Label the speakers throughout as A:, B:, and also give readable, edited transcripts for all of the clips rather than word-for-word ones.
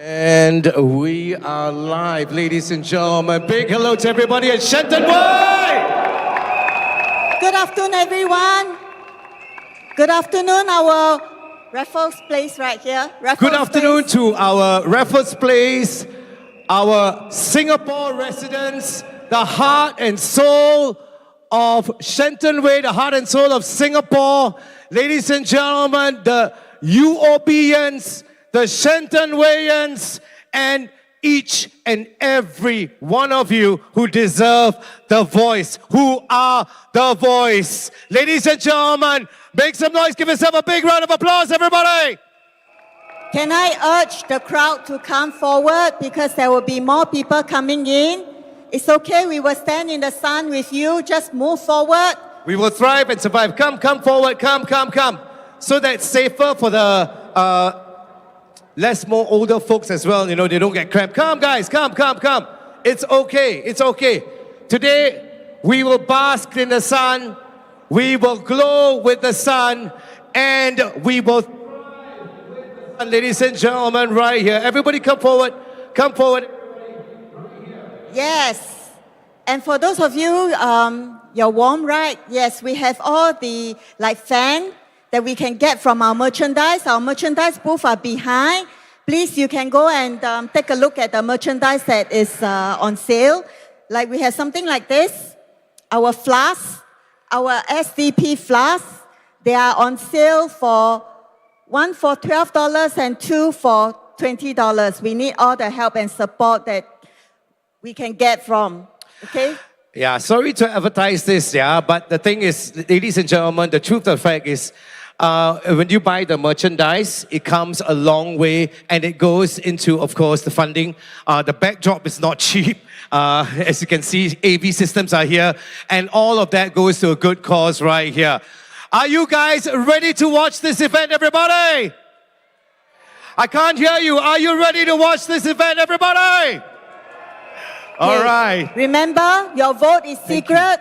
A: And we are live, ladies and gentlemen. Big hello to everybody at Shenton Way!
B: Good afternoon, everyone. Good afternoon, our Raffles Place right here.
A: Good afternoon to our Raffles Place, our Singapore residents, the heart and soul of Shenton Way, the heart and soul of Singapore. Ladies and gentlemen, the UOBians, the Shenton Wayans, and each and every one of you who deserve the voice, who are the voice. Ladies and gentlemen, make some noise, give yourself a big round of applause, everybody.
B: Can I urge the crowd to come forward because there will be more people coming in? It's okay, we will stand in the sun with you, just move forward.
A: We will thrive and survive. Come forward, come. So that's safer for the more older folks as well, you know, they don't get cramped. Come guys, come. It's okay. Today, we will bask in the sun, we will glow with the sun, and we will thrive with the sun, ladies and gentlemen, right here. Everybody come forward.
B: Yes, and for those of you, you're warm, right? Yes, we have all the fan that we can get from our merchandise. Our merchandise booth are behind. Please, you can go and take a look at the merchandise that is on sale. Like we have something like this, our flasks, our SDP flasks. They are on sale for one for $12 and two for $20. We need all the help and support that we can get from, okay?
A: Yeah, sorry to advertise this, but the thing is, ladies and gentlemen, the truth of the fact is, when you buy the merchandise, it comes a long way and it goes into, of course, the funding. The backdrop is not cheap. As you can see, AV systems are here and all of that goes to a good cause right here. Are you guys ready to watch this event, everybody? I can't hear you. Are you ready to watch this event, everybody? All right.
B: Remember, your vote is secret.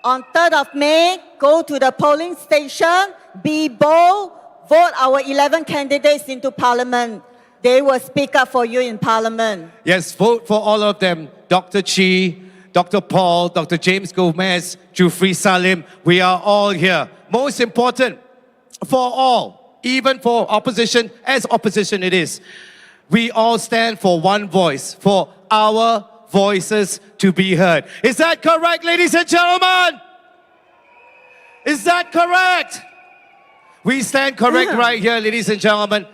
B: On 3rd of May, go to the polling station, be bold, vote our 11 candidates into Parliament. They will speak up for you in Parliament.
A: Yes, vote for all of them. Dr. Chi, Dr. Paul, Dr. James Gomez, Jufri Salim, we are all here. Most important, for all, even for opposition, as opposition it is, we all stand for one voice, for our voices to be heard. Is that correct, ladies and gentlemen? Is that correct? We stand correct right here, ladies and gentlemen.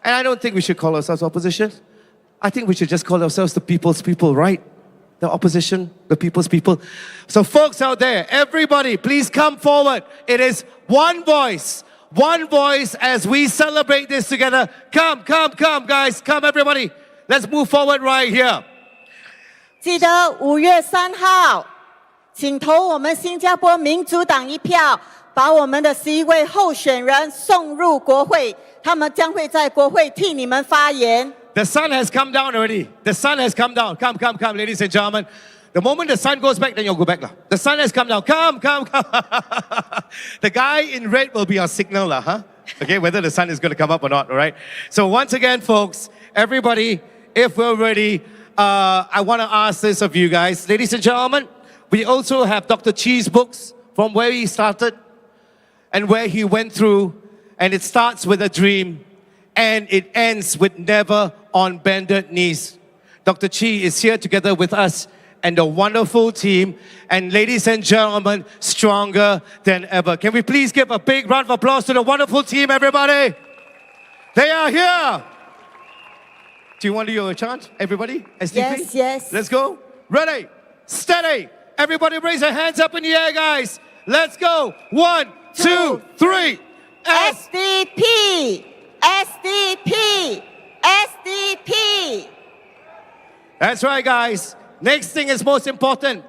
A: And I don't think we should call ourselves opposition. I think we should just call ourselves the people's people, right? The opposition, the people's people. So folks out there, everybody, please come forward. It is one voice as we celebrate this together. Come, guys. Come, everybody. Let's move forward right here.
B: 记得5月3号，请投我们新加坡民主党一票，把我们的11位候选人送入国会，他们将会在国会替你们发言。
A: The sun has come down already. The sun has come down. Come, ladies and gentlemen. The moment the sun goes back, then you'll go back. The sun has come down. Come. The guy in red will be our signal, huh? Okay, whether the sun is going to come up or not, all right? So once again, folks, everybody, if we're ready, I want to ask this of you guys. Ladies and gentlemen, we also have Dr. Chi's books from where he started and where he went through. And it starts with a dream and it ends with never on bended knees. Dr. Chi is here together with us and a wonderful team. And ladies and gentlemen, stronger than ever. Can we please give a big round of applause to the wonderful team, everybody? They are here. Do you want to do a chant, everybody? SDP?
B: Yes.
A: Let's go. Ready, steady. Everybody raise your hands up in the air, guys. Let's go. 1, 2, 3.
B: SDP! SDP! SDP!
A: That's right, guys. Next thing is most important.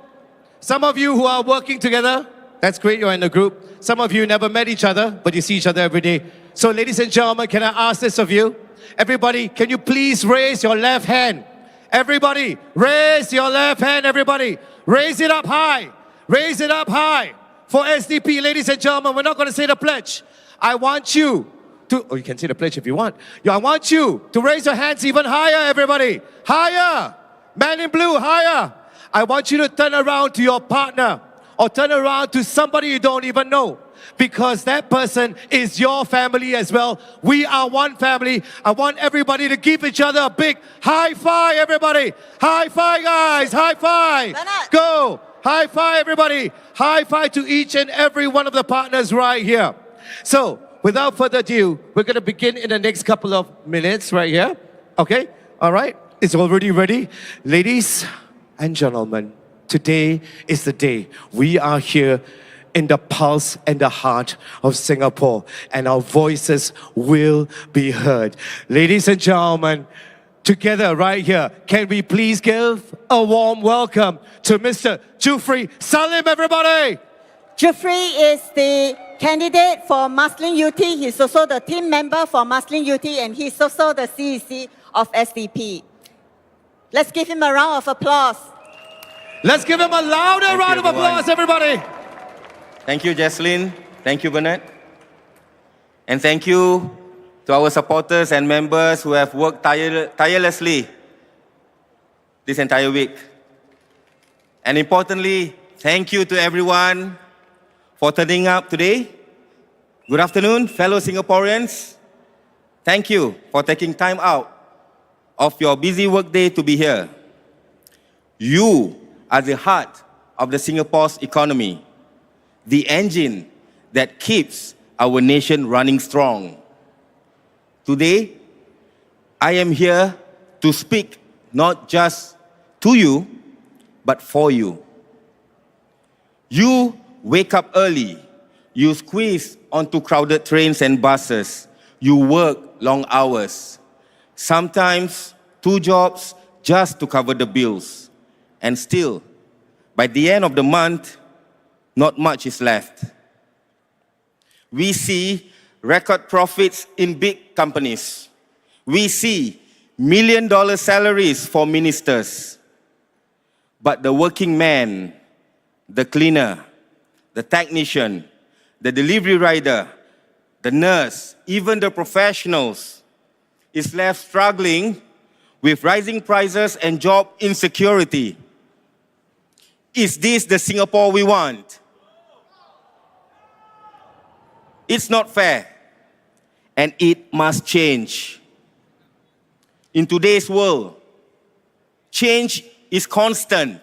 A: Some of you who are working together, that's great, you're in a group. Some of you never met each other, but you see each other every day. So ladies and gentlemen, can I ask this of you? Everybody, can you please raise your left hand? Everybody, raise your left hand, everybody. Raise it up high. Raise it up high. For SDP, ladies and gentlemen, we're not going to say the pledge. I want you to, or you can say the pledge if you want. I want you to raise your hands even higher, everybody. Higher. Man in blue, higher. I want you to turn around to your partner or turn around to somebody you don't even know, because that person is your family as well. We are one family. I want everybody to give each other a big high five, everybody. High five, guys. High five.
B: Bernard.
A: Go. High five, everybody. High five to each and every one of the partners right here. So, without further ado, we're going to begin in the next couple of minutes right here. Okay? All right? It's already ready. Ladies and gentlemen, today is the day we are here in the pulse and the heart of Singapore, and our voices will be heard. Ladies and gentlemen, together right here, can we please give a warm welcome to Mr. Jufri Salim, everybody?
B: Jeffrey is the candidate for Muslin UT. He's also the team member for Muslin UT, and he's also the CEC of SDP. Let's give him a round of applause.
A: Let's give him a louder round of applause, everybody.
C: Thank you, Jaslyn. Thank you, Bernard. And thank you to our supporters and members who have worked tirelessly this entire week. And importantly, thank you to everyone for turning up today. Good afternoon, fellow Singaporeans. Thank you for taking time out of your busy workday to be here. You are the heart of the Singapore's economy, the engine that keeps our nation running strong. Today, I am here to speak not just to you, but for you. You wake up early, you squeeze onto crowded trains and buses, you work long hours, sometimes 2 jobs just to cover the bills. And still, by the end of the month, not much is left. We see record profits in big companies. We see million-dollar salaries for ministers. But the working man, the cleaner, the technician, the delivery rider, the nurse, even the professionals, is left struggling with rising prices and job insecurity. Is this the Singapore we want? It's not fair, and it must change. In today's world, change is constant.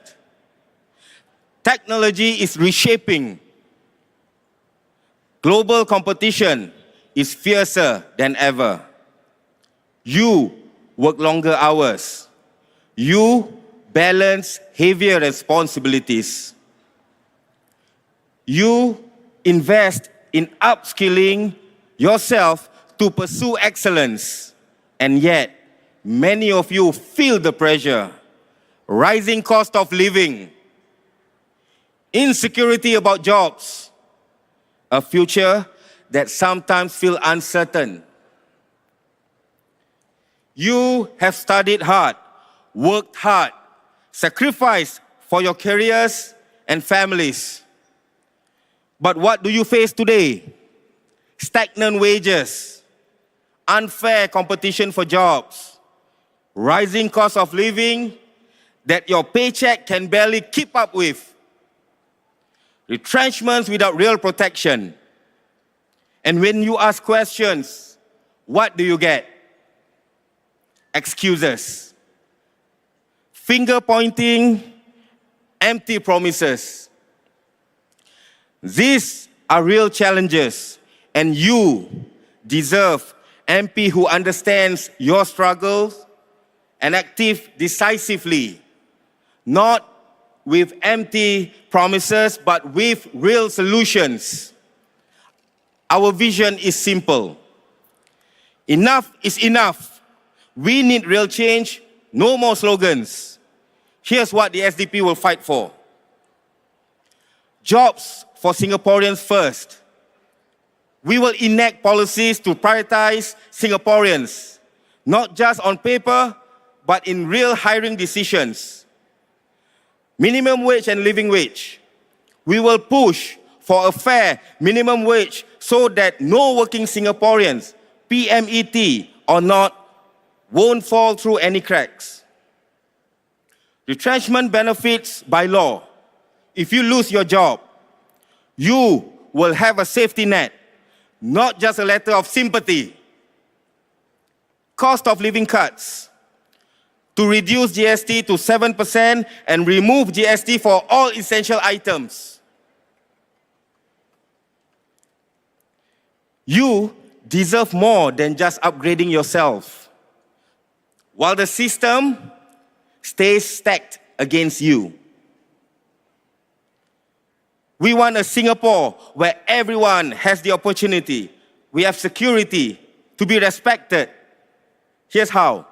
C: Technology is reshaping. Global competition is fiercer than ever. You work longer hours. You balance heavier responsibilities. You invest in upskilling yourself to pursue excellence. And yet, many of you feel the pressure. Rising cost of living, insecurity about jobs, a future that sometimes feels uncertain. You have studied hard, worked hard, sacrificed for your careers and families. But what do you face today? Stagnant wages, unfair competition for jobs, rising cost of living that your paycheck can barely keep up with, retrenchments without real protection. And when you ask questions, what do you get? Excuses, finger pointing, empty promises. These are real challenges, and you deserve MP who understands your struggles and active decisively, not with empty promises, but with real solutions. Our vision is simple. Enough is enough. We need real change, no more slogans. Here's what the SDP will fight for. Jobs for Singaporeans first. We will enact policies to prioritize Singaporeans, not just on paper, but in real hiring decisions. Minimum wage and living wage. We will push for a fair minimum wage so that no working Singaporeans PMET or not, won't fall through any cracks. Retrenchment benefits by law. If you lose your job, you will have a safety net, not just a letter of sympathy. Cost of living cuts. To reduce GST to 7% and remove GST for all essential items. You deserve more than just upgrading yourself, while the system stays stacked against you. We want a Singapore where everyone has the opportunity. We have security to be respected. Here's how.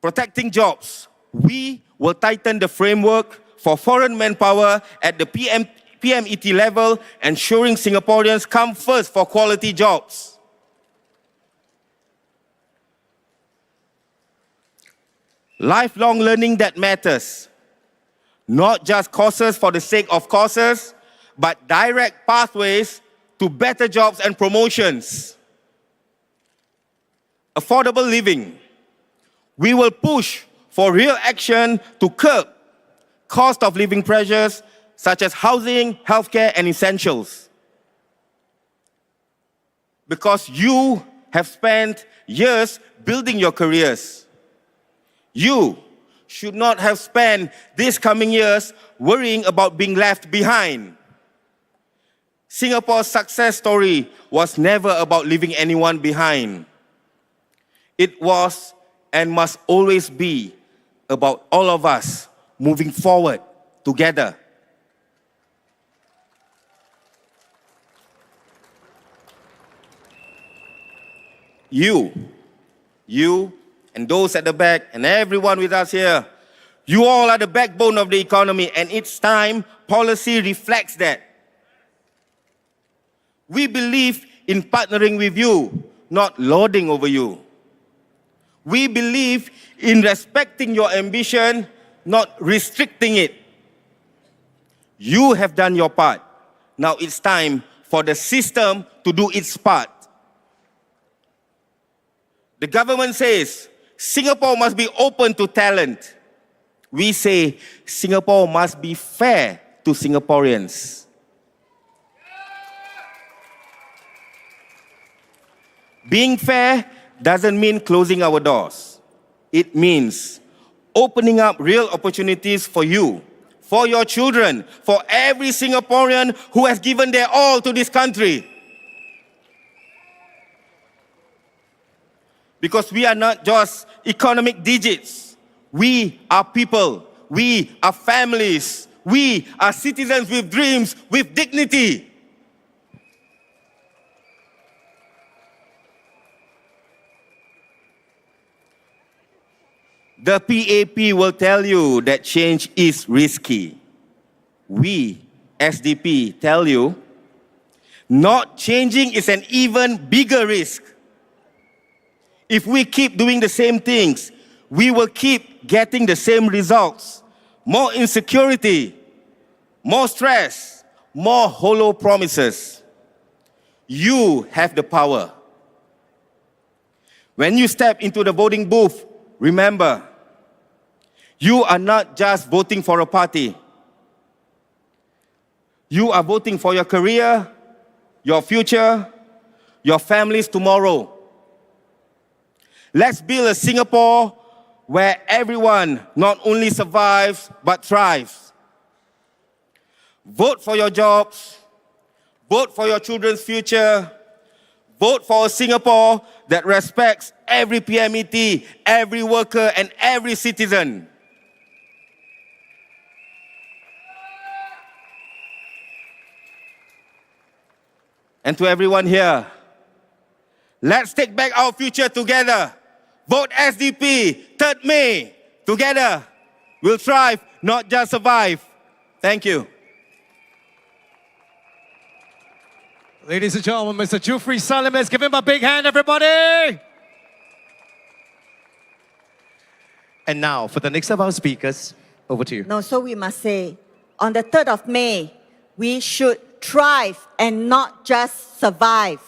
C: Protecting jobs. We will tighten the framework for foreign manpower at the PMET level, ensuring Singaporeans come first for quality jobs. Lifelong learning that matters. Not just courses for the sake of courses, but direct pathways to better jobs and promotions. Affordable living. We will push for real action to curb cost of living pressures such as housing, healthcare, and essentials. Because you have spent years building your careers. You should not have spent these coming years worrying about being left behind. Singapore's success story was never about leaving anyone behind. It was and must always be about all of us moving forward together. You, and those at the back, and everyone with us here, you all are the backbone of the economy, and it's time policy reflects that. We believe in partnering with you, not lording over you. We believe in respecting your ambition, not restricting it. You have done your part. Now it's time for the system to do its part. The government says Singapore must be open to talent. We say Singapore must be fair to Singaporeans. Being fair doesn't mean closing our doors. It means opening up real opportunities for you, for your children, for every Singaporean who has given their all to this country. Because we are not just economic digits. We are people. We are families. We are citizens with dreams, with dignity. The PAP will tell you that change is risky. We, SDP, tell you, not changing is an even bigger risk. If we keep doing the same things, we will keep getting the same results. More insecurity, more stress, more hollow promises. You have the power. When you step into the voting booth, remember, you are not just voting for a party. You are voting for your career, your future, your family's tomorrow. Let's build a Singapore where everyone not only survives, but thrives. Vote for your jobs. Vote for your children's future. Vote for a Singapore that respects every PMET, every worker, and every citizen. And to everyone here, let's take back our future together. Vote SDP, 3rd May. Together, we'll thrive, not just survive. Thank you.
A: Ladies and gentlemen, Mr. Jufri Salim, let's give him a big hand, everybody. And now, for the next of our speakers, over to you.
B: No, so we must say, on the 3rd of May, we should thrive and not just survive.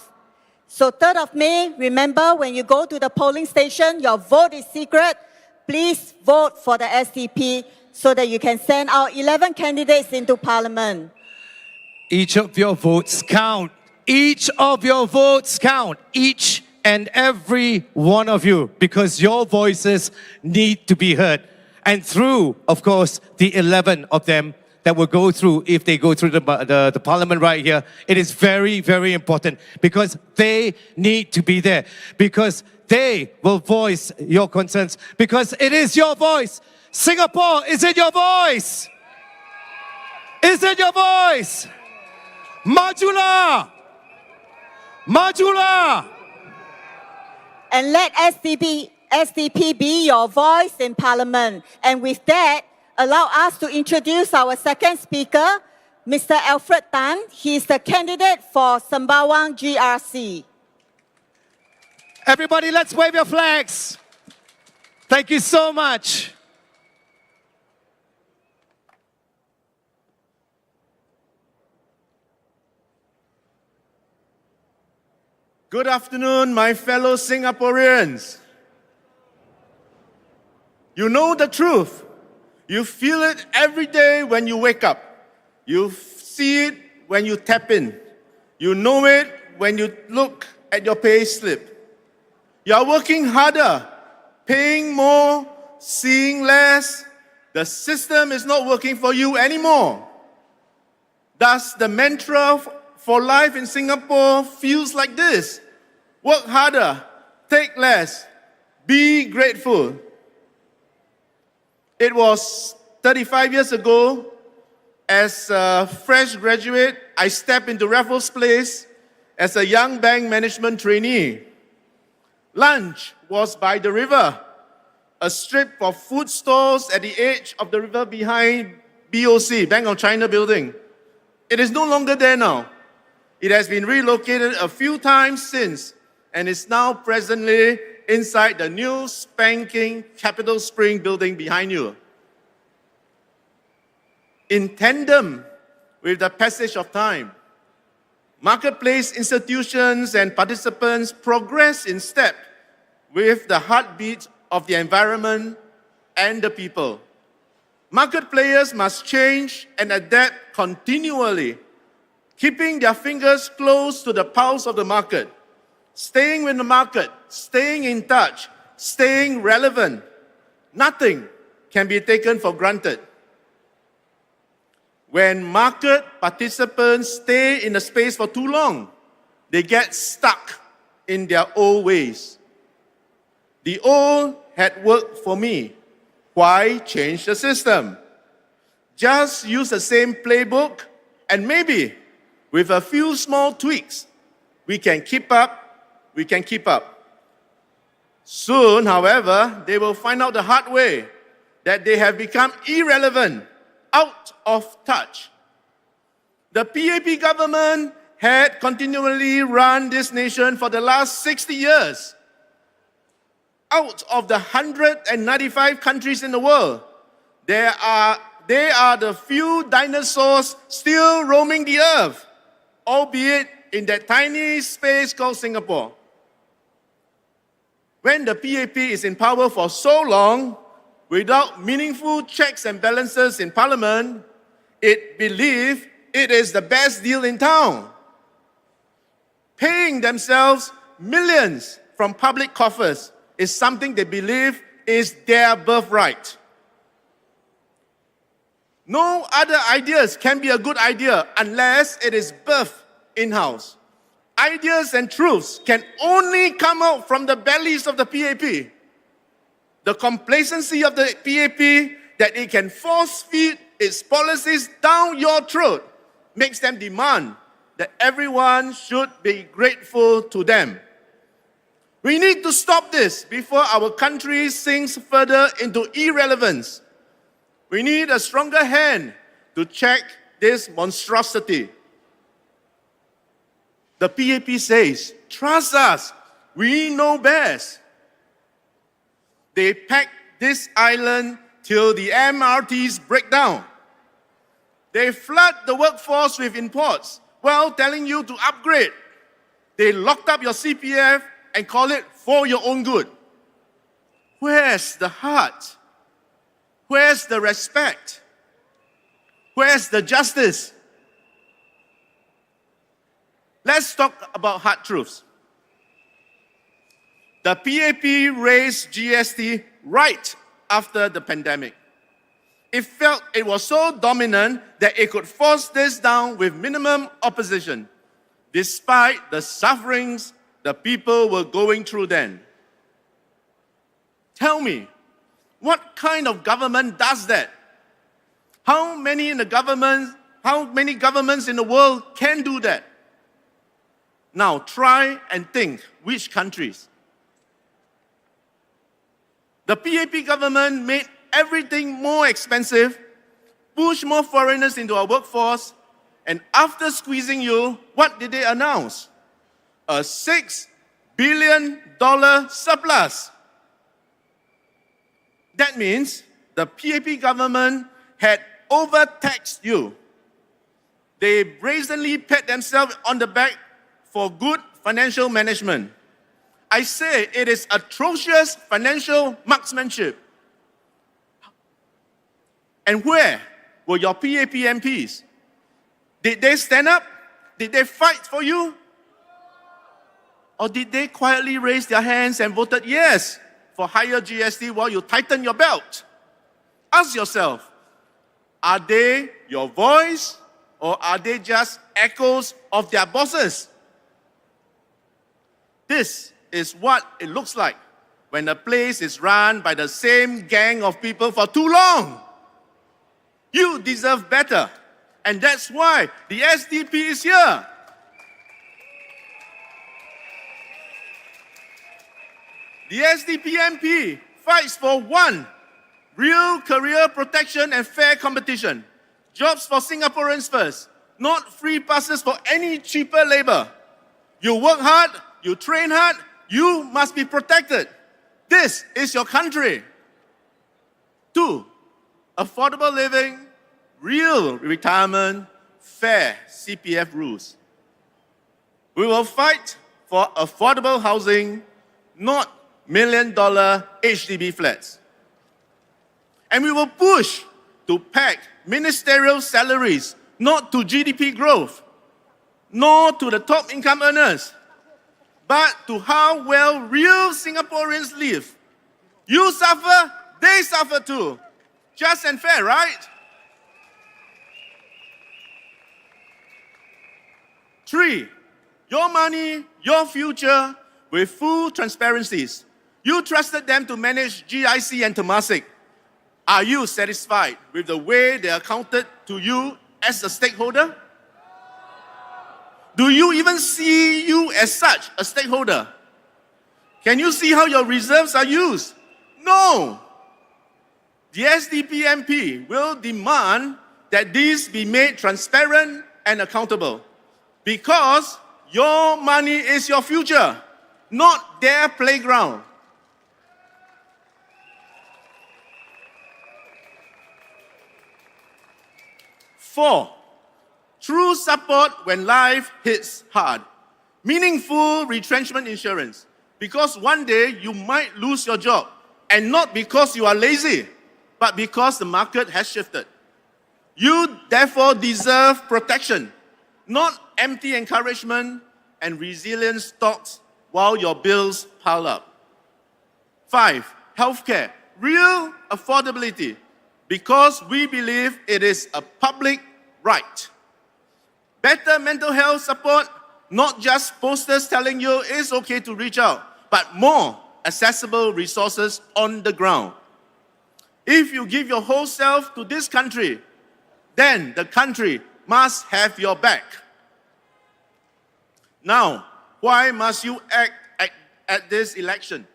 B: So 3rd of May, remember when you go to the polling station, your vote is secret. Please vote for the SDP so that you can send our 11 candidates into Parliament.
A: Each of your votes count. Each of your votes count. Each and every one of you, because your voices need to be heard. And through, of course, the 11 of them that will go through, if they go through the Parliament right here, it is very, very important because they need to be there, because they will voice your concerns, because it is your voice. Singapore, is it your voice? Is it your voice? Majulah! Majulah!
B: And let SDP be your voice in Parliament. And with that, allow us to introduce our second speaker, Mr. Alfred Tan. He is the candidate for Sembawang GRC.
A: Everybody, let's wave your flags. Thank you so much.
D: Good afternoon, my fellow Singaporeans. You know the truth. You feel it every day when you wake up. You see it when you tap in. You know it when you look at your pay slip. You are working harder, paying more, seeing less. The system is not working for you anymore. Thus, the mantra for life in Singapore feels like this: work harder, take less, be grateful. It was 35 years ago, as a fresh graduate, I stepped into Raffles Place as a young bank management trainee. Lunch was by the river, a strip of food stalls at the edge of the river behind BOC, Bank of China building. It is no longer there now. It has been relocated a few times since and is now presently inside the new spanking Capital Spring building behind you. In tandem with the passage of time, marketplace institutions and participants progress in step with the heartbeat of the environment and the people. Market players must change and adapt continually, keeping their fingers close to the pulse of the market, staying with the market, staying in touch, staying relevant. Nothing can be taken for granted. When market participants stay in a space for too long, they get stuck in their old ways. The old had worked for me. Why change the system? Just use the same playbook, and maybe with a few small tweaks, we can keep up. Soon, however, they will find out the hard way that they have become irrelevant, out of touch. The PAP government had continually run this nation for the last 60 years. Out of the 195 countries in the world, they are the few dinosaurs still roaming the earth, albeit in that tiny space called Singapore. When the PAP is in power for so long, without meaningful checks and balances in Parliament, it believes it is the best deal in town, paying themselves millions from public coffers is something they believe is their birthright. No other ideas can be a good idea unless it is birthed in-house. Ideas and truths can only come out from the bellies of the PAP. The complacency of the PAP that it can force-feed its policies down your throat makes them demand that everyone should be grateful to them. We need to stop this before our country sinks further into irrelevance. We need a stronger hand to check this monstrosity. The PAP says, trust us, we know best. They pack this island till the MRTs break down. They flood the workforce with imports while telling you to upgrade. They locked up your CPF and call it for your own good. Where's the heart? Where's the respect? Where's the justice? Let's talk about hard truths. The PAP raised GST right after the pandemic. It felt it was so dominant that it could force this down with minimum opposition, despite the sufferings the people were going through then. Tell me, what kind of government does that? How many governments in the world can do that? Now try and think which countries. The PAP government made everything more expensive, pushed more foreigners into our workforce, and after squeezing you, what did they announce? A $6 billion surplus. That means the PAP government had overtaxed you. They brazenly pat themselves on the back for good financial management. I say it is atrocious financial marksmanship. And where were your PAP MPs? Did they stand up? Did they fight for you? Or did they quietly raise their hands and voted yes for higher GST while you tighten your belt? Ask yourself, are they your voice or are they just echoes of their bosses? This is what it looks like when a place is run by the same gang of people for too long. You deserve better. And that's why the SDP is here. The SDP MP fights for one, real career protection and fair competition. Jobs for Singaporeans first, not free passes for any cheaper labor. You work hard, you train hard, you must be protected. This is your country. 2, affordable living, real retirement, fair CPF rules. We will fight for affordable housing, not $1 million HDB flats. And we will push to peg ministerial salaries, not to GDP growth, nor to the top income earners, but to how well real Singaporeans live. You suffer, they suffer too. Just and fair, right? 3, your money, your future, with full transparencies. You trusted them to manage GIC and Temasek. Are you satisfied with the way they accounted to you as a stakeholder? Do you even see you as such a stakeholder? Can you see how your reserves are used? No. The SDP MP will demand that these be made transparent and accountable because your money is your future, not their playground. 4, true support when life hits hard. Meaningful retrenchment insurance. Because one day you might lose your job. And not because you are lazy, but because the market has shifted. You therefore deserve protection, not empty encouragement and resilient stocks while your bills pile up. 5, healthcare. Real affordability. Because we believe it is a public right. Better mental health support, not just posters telling you it's okay to reach out, but more accessible resources on the ground. If you give your whole self to this country, then the country must have your back. Now, why must you act at this election?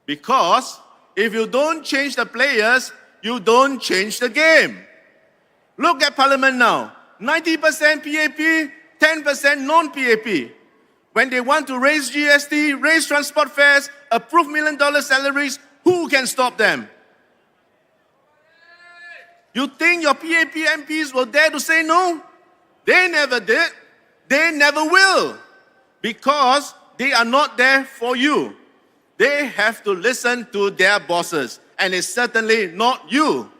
D: Because if you don't change the players, you don't change the game. Look at Parliament now. 90% PAP, 10% non-PAP. When they want to raise GST, raise transport fares, approve $1 million salaries, who can stop them? You think your PAP MPs will dare to say no? They never did. They never will. because they are not there for you. They have to listen to their bosses, and it's certainly not you.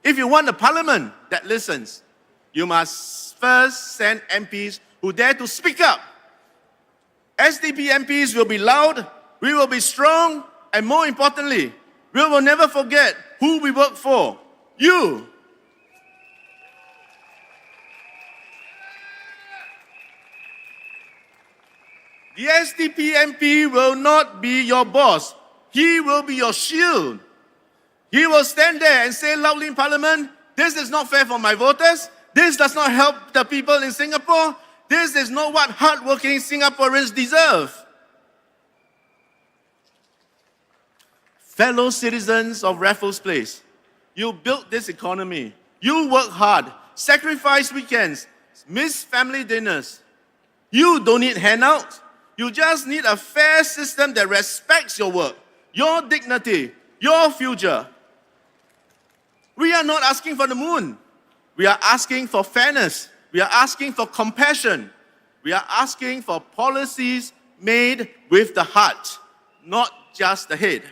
D: If you want a parliament that listens, you must first send MPs who dare to speak up. SDP MPs will be loud, we will be strong, and more importantly, we will never forget who we work for. You. The SDP MP will not be your boss. He will be your shield. He will stand there and say loudly in Parliament, this is not fair for my voters. This does not help the people in Singapore. This is not what hardworking Singaporeans deserve. Fellow citizens of Raffles Place, you built this economy. You work hard, sacrifice weekends, miss family dinners. You don't need handouts. You just need a fair system that respects your work, your dignity, your future. We are not asking for the moon. We are asking for fairness. We are asking for compassion. We are asking for policies made with the heart, not just the head.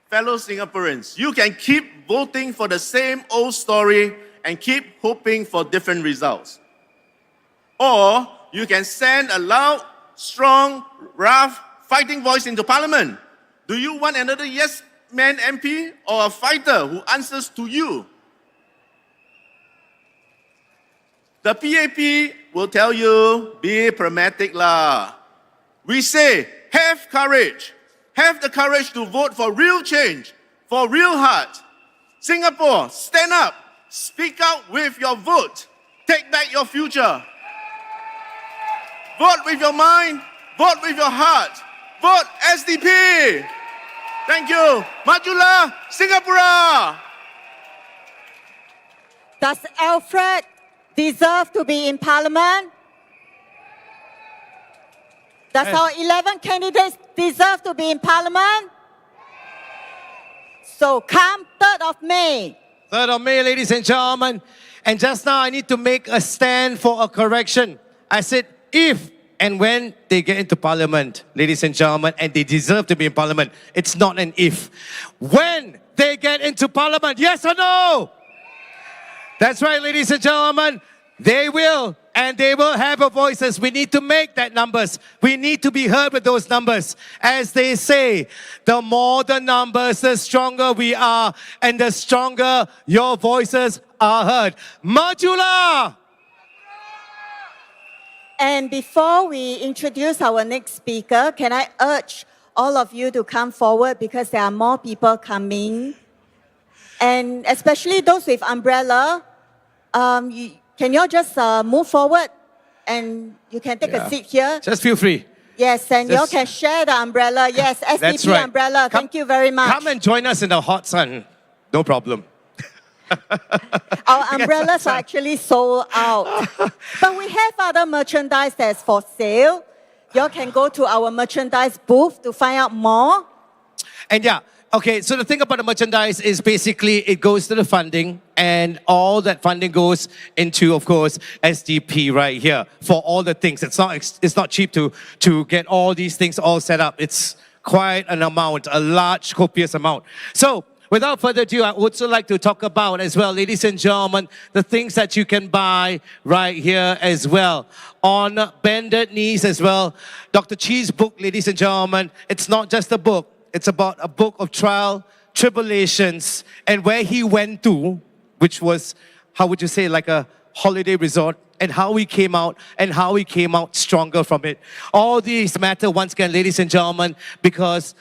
D: Fellow Singaporeans, you can keep voting for the same old story and keep hoping for different results. Or you can send a loud, strong, rough, fighting voice into Parliament. Do you want another yes man MP or a fighter who answers to you? The PAP will tell you, be pragmatic lah. We say, have courage. Have the courage to vote for real change, for real heart. Singapore, stand up. Speak out with your vote. Take back your future. Vote with your mind. Vote with your heart. Vote SDP. Thank you. Majulah Singapura.
B: Does Alfred deserve to be in Parliament? Does our 11 candidates deserve to be in Parliament? So come 3rd of May.
A: 3rd of May, ladies and gentlemen. And just now, I need to make a stand for a correction. I said, if and when they get into Parliament, ladies and gentlemen, and they deserve to be in Parliament, it's not an if. When they get into Parliament, yes or no? That's right, ladies and gentlemen. They will, and they will have a voices. We need to make that numbers. We need to be heard with those numbers. As they say, the more the numbers, the stronger we are, and the stronger your voices are heard. Majulah!
B: And before we introduce our next speaker, can I urge all of you to come forward because there are more people coming. And especially those with umbrella, can you all just move forward and you can take a seat here?
A: Just feel free.
B: Yes, and you all can share the umbrella. Yes, SDP
A: right.
B: umbrella. Thank you very much.
A: Come and join us in the hot sun. No problem.
B: Our umbrellas are actually sold out. But we have other merchandise that's for sale. You all can go to our merchandise booth to find out more.
A: And yeah, okay, so the thing about the merchandise is basically it goes to the funding, and all that funding goes into, of course, SDP right here for all the things. It's not cheap to get all these things all set up. It's quite an amount, a large, copious amount. So without further ado, I would also like to talk about as well, ladies and gentlemen, the things that you can buy right here as well. On bended knees as well. Dr. Chee's book, ladies and gentlemen, it's not just a book. It's about a book of trial, tribulations, and where he went to, which was, how would you say, like a holiday resort, and how he came out, and how he came out stronger from it. All these matter once again, ladies and gentlemen, because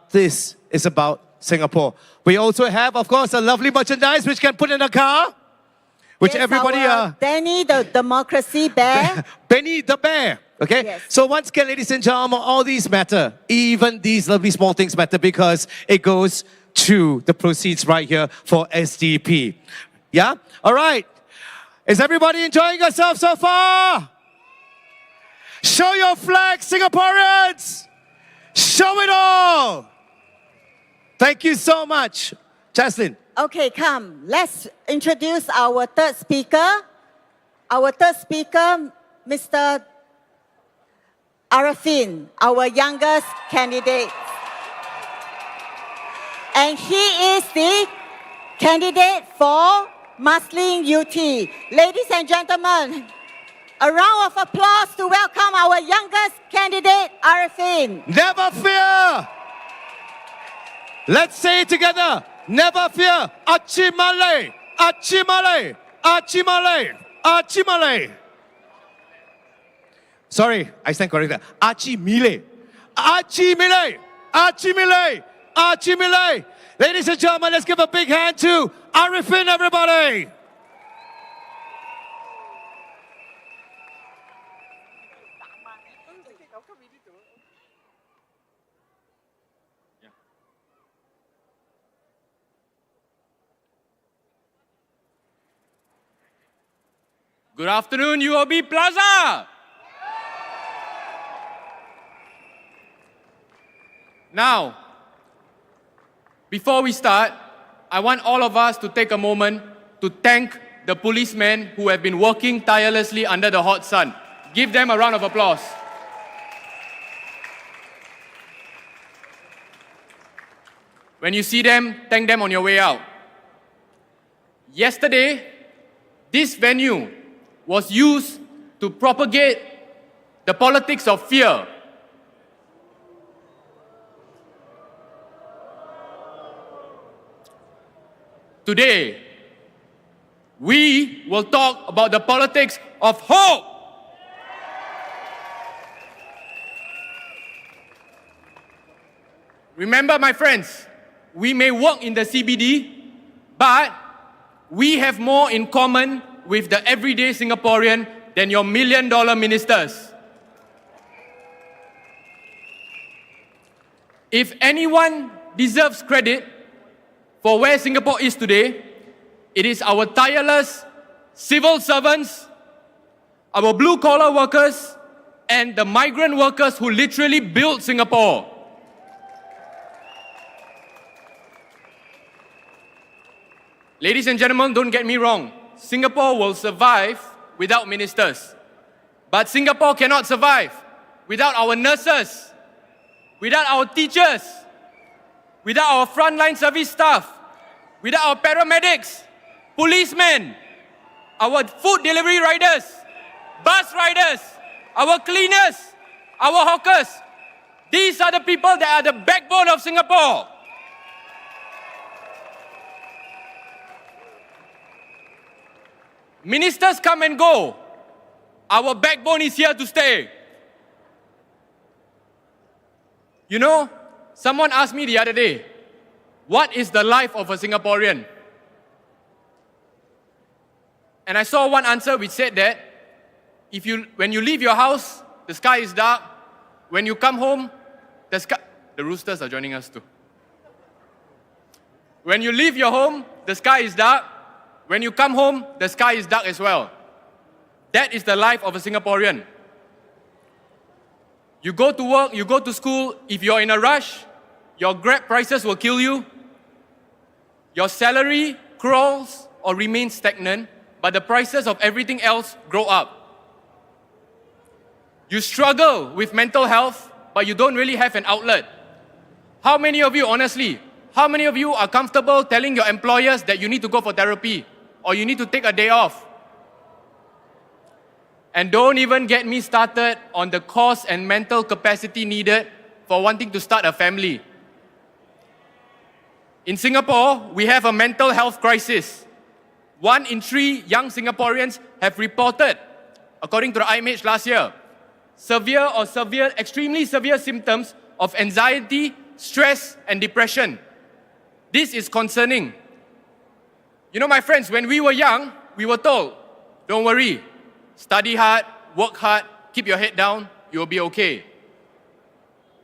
A: this is about Singapore. We also have, of course, a lovely merchandise which can put in a car, which
B: Yes,
A: everybody...
B: our Danny the Democracy Bear.
A: Benny the Bear. Okay?
B: Yes.
A: So once again, ladies and gentlemen, all these matter. Even these lovely small things matter because it goes to the proceeds right here for SDP. Yeah? All right. Is everybody enjoying yourself so far? Show your flag, Singaporeans! Show it all! Thank you so much. Jaslyn.
B: Okay, come. Let's introduce our third speaker. Our third speaker, Mr. Arifin, our youngest candidate. And he is the candidate for Marsiling UT. Ladies and gentlemen, a round of applause to welcome our youngest candidate, Arifin.
A: Never fear. Let's say it together. Never fear. Achimale, Achimale, Achimale, Achimale. Sorry, I stand corrected. Achimile, Achimile, Achimile, Achimile. Ladies and gentlemen, let's give a big hand to Arifin, everybody.
E: Good afternoon, UOB Plaza. Now, before we start, I want all of us to take a moment to thank the policemen who have been working tirelessly under the hot sun. Give them a round of applause. When you see them, thank them on your way out. Yesterday, this venue was used to propagate the politics of fear. Today, we will talk about the politics of hope. Remember, my friends, we may work in the CBD, but we have more in common with the everyday Singaporean than your million-dollar ministers. If anyone deserves credit for where Singapore is today, it is our tireless civil servants, our blue-collar workers, and the migrant workers who literally built Singapore. Ladies and gentlemen, don't get me wrong. Singapore will survive without ministers. But Singapore cannot survive without our nurses, without our teachers, without our frontline service staff, without our paramedics, policemen, our food delivery riders, bus riders, our cleaners, our hawkers. These are the people that are the backbone of Singapore. Ministers come and go. Our backbone is here to stay. You know, someone asked me the other day, what is the life of a Singaporean? And I saw one answer which said that when you leave your house, the sky is dark. When you come home, the roosters are joining us too. When you leave your home, the sky is dark. When you come home, the sky is dark as well. That is the life of a Singaporean. You go to work, you go to school, if you're in a rush, your Grab prices will kill you. Your salary crawls or remains stagnant, but the prices of everything else grow up. You struggle with mental health, but you don't really have an outlet. How many of you, honestly, how many of you are comfortable telling your employers that you need to go for therapy or you need to take a day off? And don't even get me started on the cost and mental capacity needed for wanting to start a family. In Singapore, we have a mental health crisis. 1 in 3 young Singaporeans have reported, according to the IMH last year, extremely severe symptoms of anxiety, stress, and depression. This is concerning. You know, my friends, when we were young, we were told, don't worry, study hard, work hard, keep your head down, you'll be okay.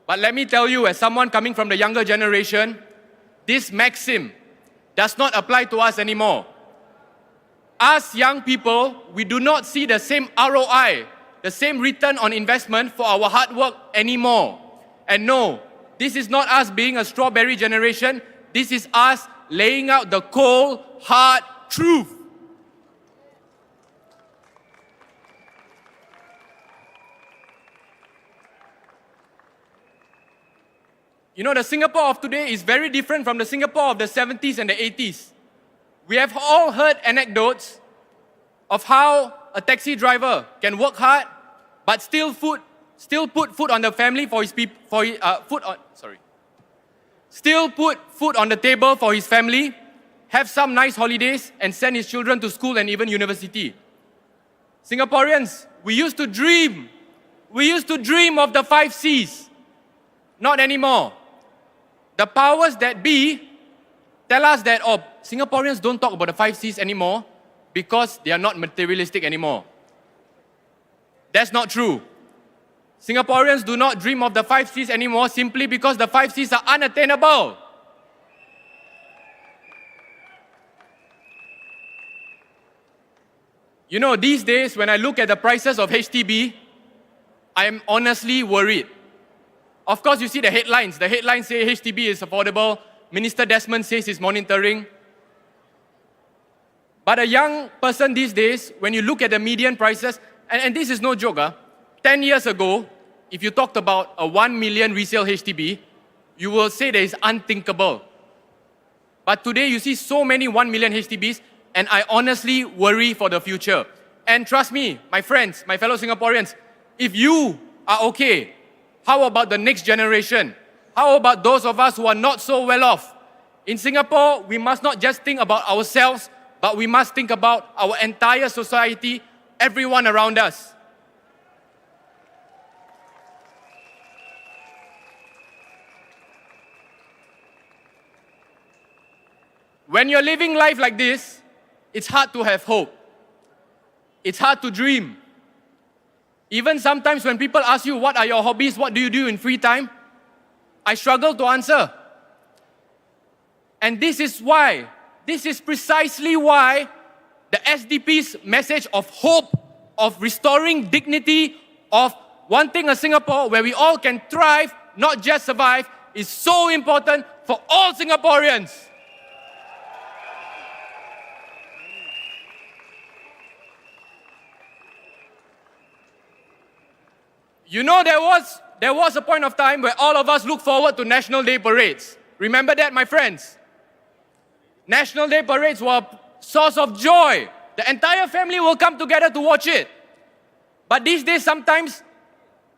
E: But let me tell you, as someone coming from the younger generation, this maxim does not apply to us anymore. Us young people, we do not see the same ROI, the same return on investment for our hard work anymore. And no, this is not us being a strawberry generation. This is us laying out the cold, hard truth. You know, the Singapore of today is very different from the Singapore of the 70s and the 80s. We have all heard anecdotes of how a taxi driver can work hard but still put food on the family for his still put food on the table for his family, have some nice holidays, and send his children to school and even university. Singaporeans, we used to dream of the 5 C's. Not anymore. The powers that be tell us that, oh, Singaporeans don't talk about the 5 C's anymore because they are not materialistic anymore. That's not true. Singaporeans do not dream of the 5 C's anymore simply because the 5 C's are unattainable. You know, these days when I look at the prices of HDB, I am honestly worried. Of course, you see the headlines. The headlines say HDB is affordable. Minister Desmond says he's monitoring. But a young person these days, when you look at the median prices, and this is no joke, 10 years ago, if you talked about a 1 million resale HDB, you will say that it's unthinkable. But today you see so many 1 million HDBs, and I honestly worry for the future. And trust me, my friends, my fellow Singaporeans, if you are okay, how about the next generation? How about those of us who are not so well off? In Singapore, we must not just think about ourselves, but we must think about our entire society, everyone around us. When you're living life like this, it's hard to have hope. It's hard to dream. Even sometimes when people ask you, what are your hobbies, what do you do in free time? I struggle to answer. And this is precisely why the SDP's message of hope, of restoring dignity, of wanting a Singapore where we all can thrive, not just survive, is so important for all Singaporeans. You know, there was a point of time where all of us look forward to National Day parades. Remember that, my friends? National Day parades were a source of joy. The entire family will come together to watch it. But these days, sometimes,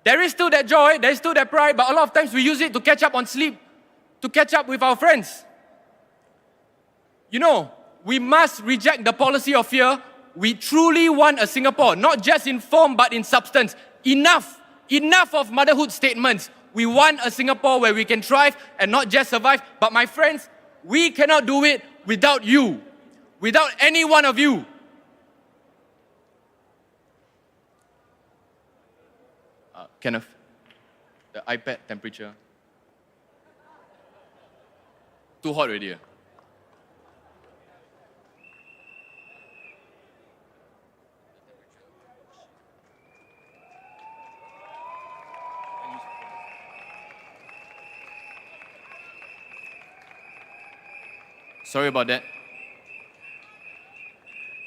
E: there is still that joy, there is still that pride, but a lot of times we use it to catch up on sleep, to catch up with our friends. You know, we must reject the policy of fear. We truly want a Singapore, not just in form, but in substance. Enough of motherhood statements. We want a Singapore where we can thrive and not just survive. But my friends, we cannot do it without you, without any one of you. Kenneth, the iPad temperature. Too hot already. Sorry about that.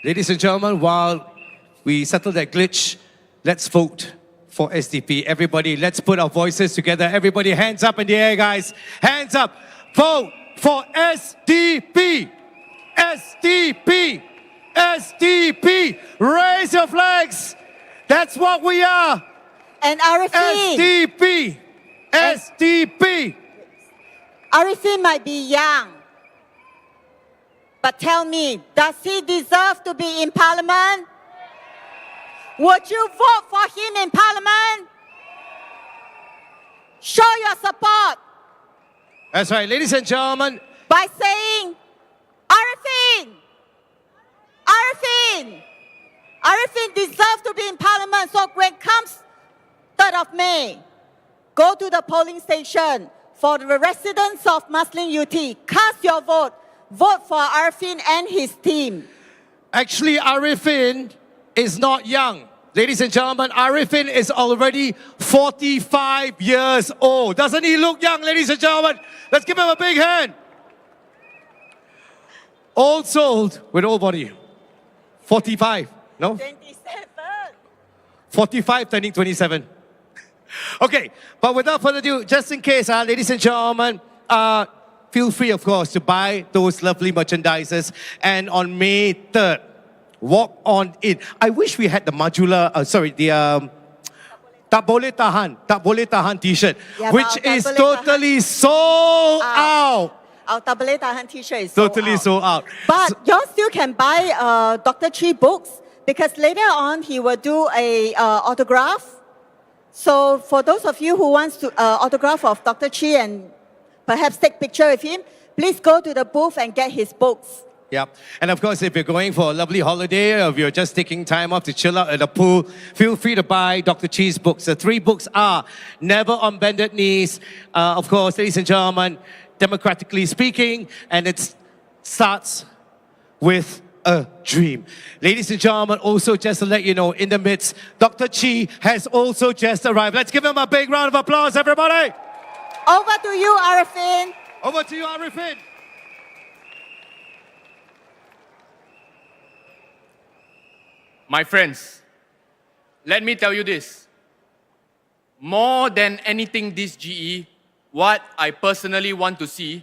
A: Ladies and gentlemen, while we settle that glitch, let's vote for SDP. Everybody, let's put our voices together. Everybody, hands up in the air, guys. Hands up. Vote for SDP. SDP. SDP. Raise your flags. That's what we are.
B: And Arifin.
A: SDP. SDP.
B: Arifin might be young. But tell me, does he deserve to be in Parliament? Would you vote for him in Parliament? Show your support.
A: That's right, ladies and gentlemen.
B: By saying, Arifin! Arifin! Arifin deserves to be in Parliament. So when it comes 3rd of May, go to the polling station for the residents of Muslin UT. Cast your vote. Vote for Arifin and his team.
A: Actually, Arifin is not young. Ladies and gentlemen, Arifin is already 45 years old. Doesn't he look young, ladies and gentlemen? Let's give him a big hand. All sold with all body. 45, no?
B: 27.
A: 45 turning 27. Okay, but without further ado, just in case, ladies and gentlemen, feel free, of course, to buy those lovely merchandises. And on May 3rd, walk on in. I wish we had the Tak Boleh Tahan t-shirt,
B: Yeah,
A: which
B: but
A: is
B: Tak Boleh
A: totally sold out.
B: Our Tak Boleh Tahan t-shirt is
A: Totally sold out.
B: But y'all still can buy Dr. Chi books because later on he will do a autograph. So for those of you who wants to autograph of Dr. Chi and perhaps take picture with him, please go to the booth and get his books.
A: Yeah, and of course, if you're going for a lovely holiday or if you're just taking time off to chill out at the pool, feel free to buy Dr. Chi's books. The 3 books are Never on Bended Knees, of course, ladies and gentlemen, Democratically Speaking, and it starts with a dream. Ladies and gentlemen, also just to let you know, in the midst, Dr. Chi has also just arrived. Let's give him a big round of applause, everybody.
B: Over to you, Arifin.
A: Over to you, Arifin.
E: My friends, let me tell you this. More than anything this GE, what I personally want to see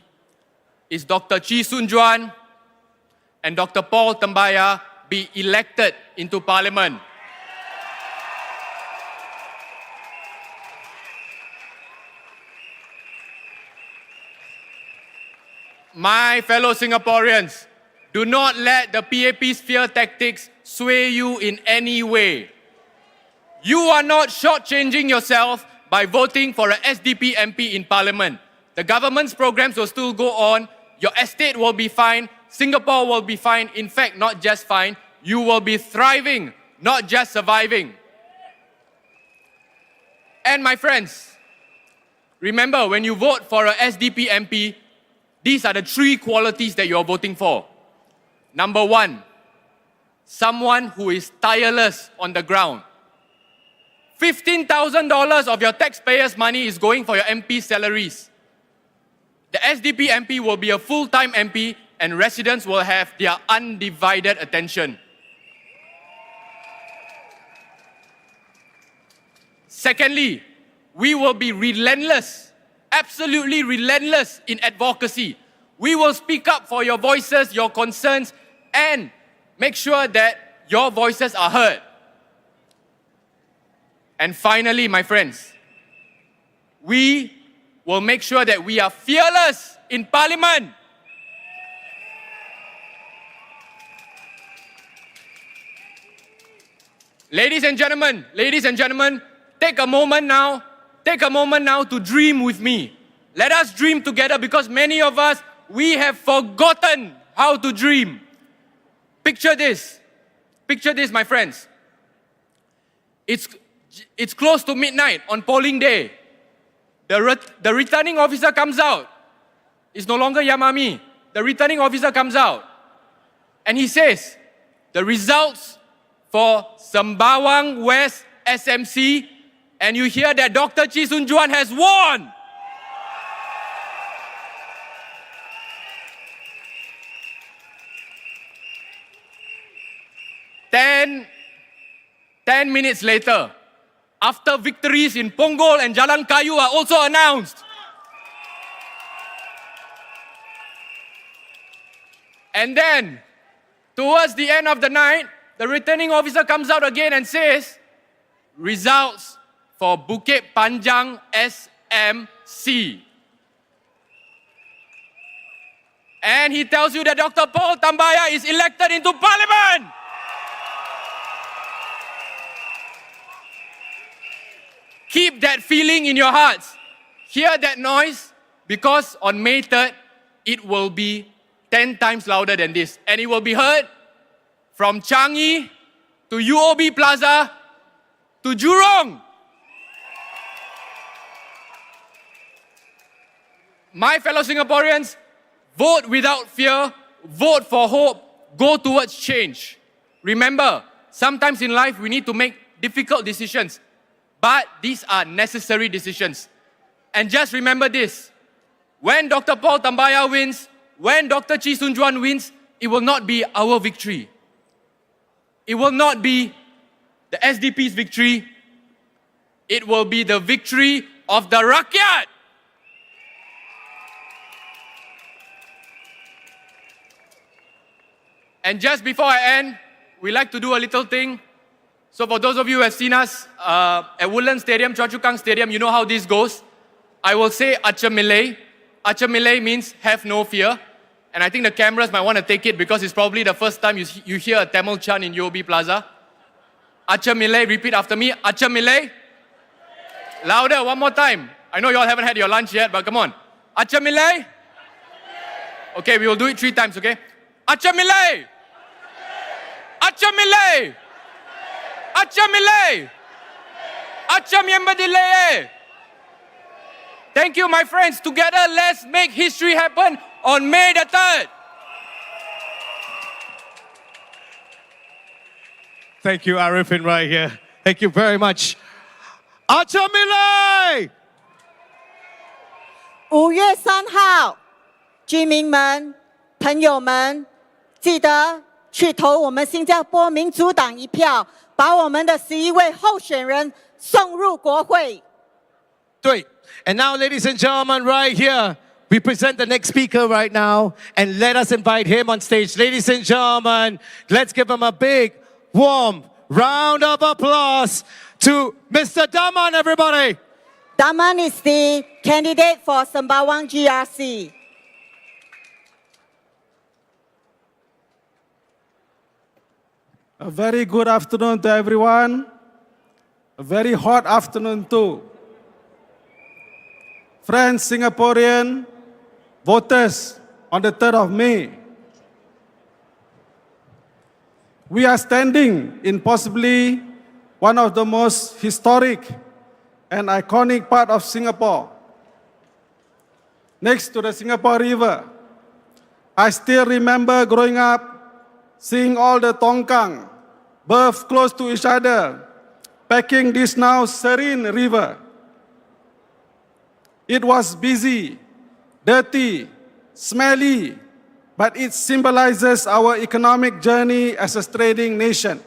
E: is Dr. Chee Soon Juan and Dr. Paul Tambaya be elected into Parliament. My fellow Singaporeans, do not let the PAP's fear tactics sway you in any way. You are not shortchanging yourself by voting for an SDP MP in Parliament. The government's programs will still go on. Your estate will be fine. Singapore will be fine. In fact, not just fine. You will be thriving, not just surviving. And my friends, remember when you vote for an SDP MP, these are the 3 qualities that you're voting for. Number 1, someone who is tireless on the ground. $15,000 of your taxpayers' money is going for your MP salaries. The SDP MP will be a full-time MP and residents will have their undivided attention. Secondly, we will be relentless, absolutely relentless in advocacy. We will speak up for your voices, your concerns, and make sure that your voices are heard. And finally, my friends, we will make sure that we are fearless in Parliament. Ladies and gentlemen, take a moment now to dream with me. Let us dream together because many of us, we have forgotten how to dream. Picture this, my friends. It's close to midnight on polling day. The returning officer comes out. It's no longer Yamami. The returning officer comes out and he says, the results for Sembawang West SMC, and you hear that Dr. Chee Soon Juan has won. Ten minutes later, after victories in Punggol and Jalan Kayu are also announced. And then, towards the end of the night, the returning officer comes out again and says, results for Bukit Panjang SMC. And he tells you that Dr. Paul Tambaya is elected into Parliament. Keep that feeling in your hearts. Hear that noise, because on May 3rd, it will be 10 times louder than this. And it will be heard from Changi to UOB Plaza to Jurong. My fellow Singaporeans, vote without fear, vote for hope, go towards change. Remember, sometimes in life we need to make difficult decisions. But these are necessary decisions. And just remember this, when Dr. Paul Tambaya wins, when Dr. Chee Soon Juan wins, it will not be our victory. It will not be the SDP's victory. It will be the victory of the rakyat. And just before I end, we like to do a little thing. So for those of you who have seen us at Woodland Stadium, Choa Chu Kang Stadium, you know how this goes. I will say Acha Milay. Acha Milay means have no fear. And I think the cameras might want to take it because it's probably the first time you hear a Tamil chant in UOB Plaza. Acha Milay, repeat after me. Acha Milay. Louder, one more time. I know you all haven't had your lunch yet, but come on. Acha Milay. Okay, we will do it 3 times, okay? Acha Milay. Acha Milay. Acha Milay. Acha Miembadilay. Thank you, my friends. Together, let's make history happen on May the 3rd.
A: Thank you, Arifin, right here. Thank you very much. Acha Milay!
B: 5月3号，居民们、朋友们，记得去投我们新加坡民主党一票，把我们的11位候选人送入国会。
A: 对。And now, ladies and gentlemen, right here, we present the next speaker right now, and let us invite him on stage. Ladies and gentlemen, let's give him a big, warm round of applause to Mr. Daman, everybody.
B: Daman is the candidate for Sembawang GRC.
F: A very good afternoon to everyone. A very hot afternoon too. Friends, Singaporean voters, on the 3rd of May, we are standing in possibly one of the most historic and iconic part of Singapore, next to the Singapore River. I still remember growing up, seeing all the tongkang berth close to each other, packing this now serene river. It was busy, dirty, smelly, but it symbolizes our economic journey as a trading nation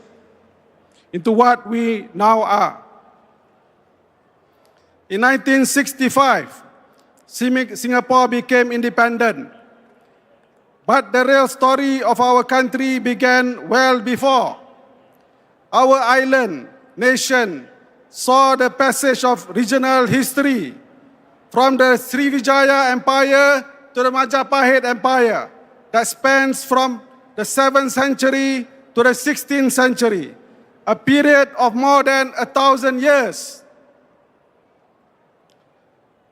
F: into what we now are. In 1965, Singapore became independent. But the real story of our country began well before. Our island nation saw the passage of regional history from the Srivijaya Empire to the Majapahit Empire that spans from the 7th century to the 16th century, a period of more than 1,000 years.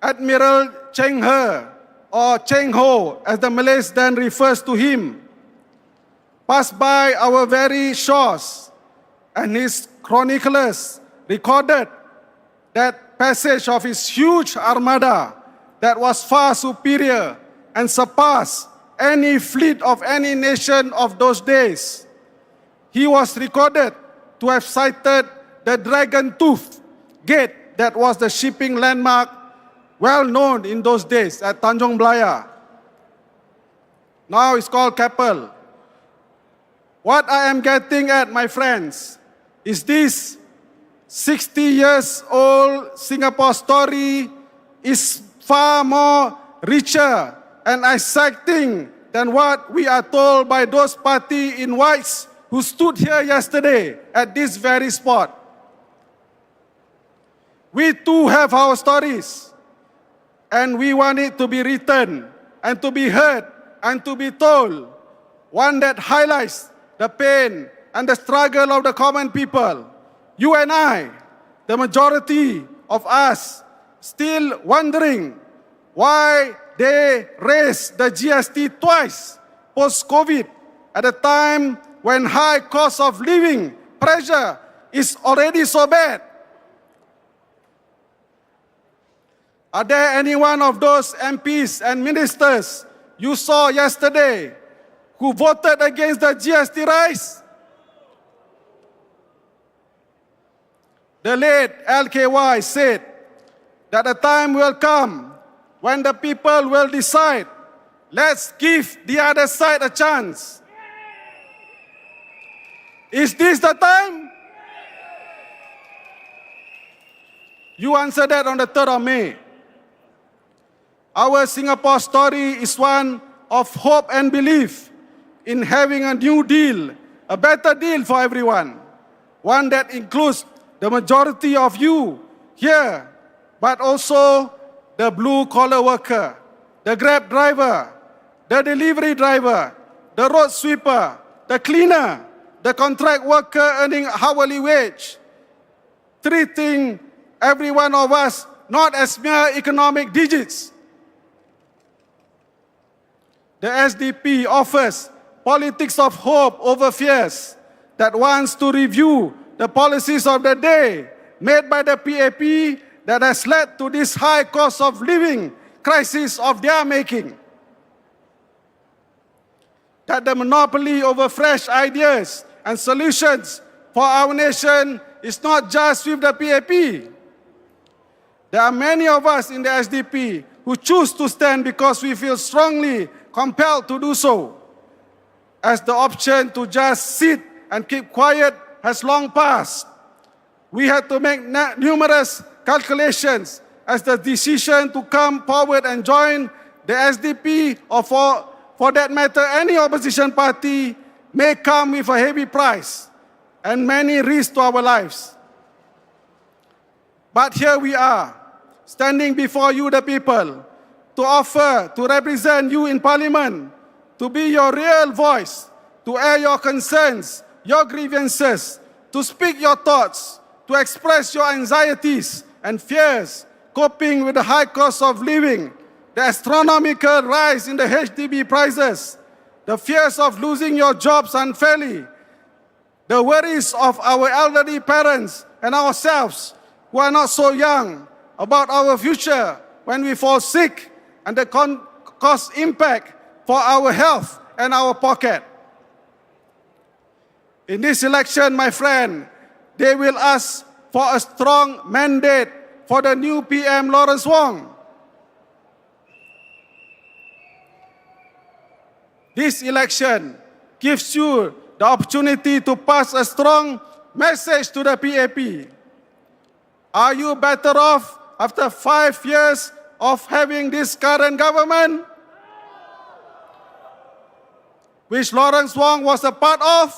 F: Admiral Cheng He, or Cheng Ho, as the Malays then refers to him, passed by our very shores, and his chroniclers recorded that passage of his huge armada that was far superior and surpassed any fleet of any nation of those days. He was recorded to have sighted the Dragon Tooth Gate that was the shipping landmark well known in those days at Tanjung Belaya. Now it's called Keppel. What I am getting at, my friends, is this 60 years old Singapore story is far more richer and exciting than what we are told by those party in whites who stood here yesterday at this very spot. We too have our stories, and we want it to be written and to be heard and to be told, one that highlights the pain and the struggle of the common people. You and I, the majority of us, still wondering why they raised the GST twice post-COVID at a time when high cost of living pressure is already so bad. Are there any one of those MPs and ministers you saw yesterday who voted against the GST rise? The late LKY said that a time will come when the people will decide, let's give the other side a chance. Is this the time? You answer that on the 3rd of May. Our Singapore story is one of hope and belief in having a new deal, a better deal for everyone, one that includes the majority of you here, but also the blue-collar worker, the Grab driver, the delivery driver, the road sweeper, the cleaner, the contract worker earning hourly wage, treating every one of us not as mere economic digits. The SDP offers politics of hope over fears that wants to review the policies of the day made by the PAP that has led to this high cost of living crisis of their making. That the monopoly over fresh ideas and solutions for our nation is not just with the PAP. There are many of us in the SDP who choose to stand because we feel strongly compelled to do so, as the option to just sit and keep quiet has long passed. We had to make numerous calculations as the decision to come forward and join the SDP, or for that matter any opposition party, may come with a heavy price and many risks to our lives. But here we are, standing before you, the people, to offer to represent you in Parliament, to be your real voice, to air your concerns, your grievances, to speak your thoughts, to express your anxieties and fears, coping with the high cost of living, the astronomical rise in the HDB prices, the fears of losing your jobs unfairly, the worries of our elderly parents and ourselves who are not so young about our future when we fall sick, and the cost impact for our health and our pocket. In this election, my friend, they will ask for a strong mandate for the new PM Lawrence Wong. This election gives you the opportunity to pass a strong message to the PAP. Are you better off after 5 years of having this current government, which Lawrence Wong was a part of?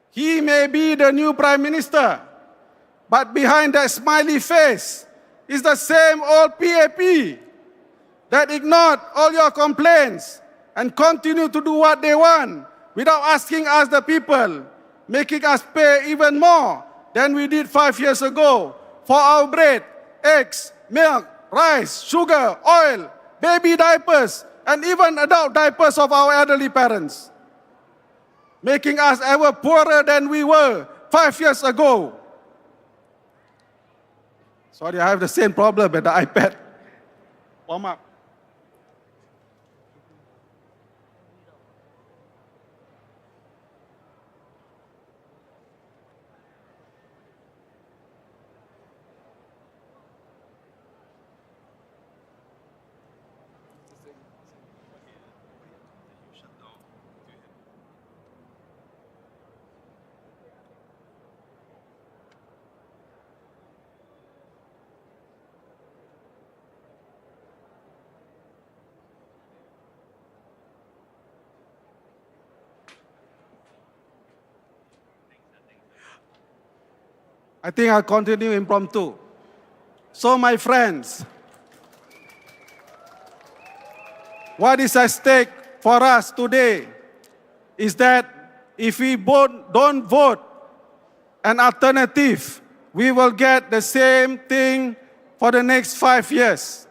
F: He may be the new Prime Minister, but behind that smiley face is the same old PAP that ignored all your complaints and continue to do what they want without asking us, the people, making us pay even more than we did 5 years ago for our bread, eggs, milk, rice, sugar, oil, baby diapers, and even adult diapers of our elderly parents, making us ever poorer than we were 5 years ago. Sorry, I have the same problem with the iPad. Warm up. I think I'll continue impromptu. So, my friends, what is at stake for us today is that if we don't vote an alternative, we will get the same thing for the next 5 years.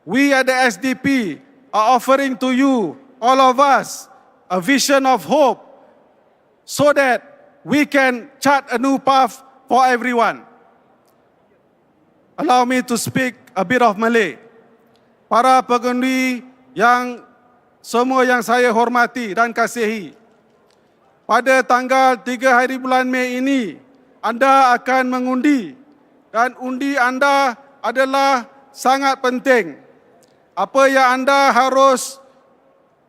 F: We at the SDP are offering to you, all of us, a vision of hope so that we can chart a new path for everyone. Allow me to speak a bit of Malay. Para pengundi yang semua yang saya hormati dan kasihi, pada tanggal 3 hari bulan Mei ini, anda akan mengundi dan undi anda adalah sangat penting. Apa yang anda harus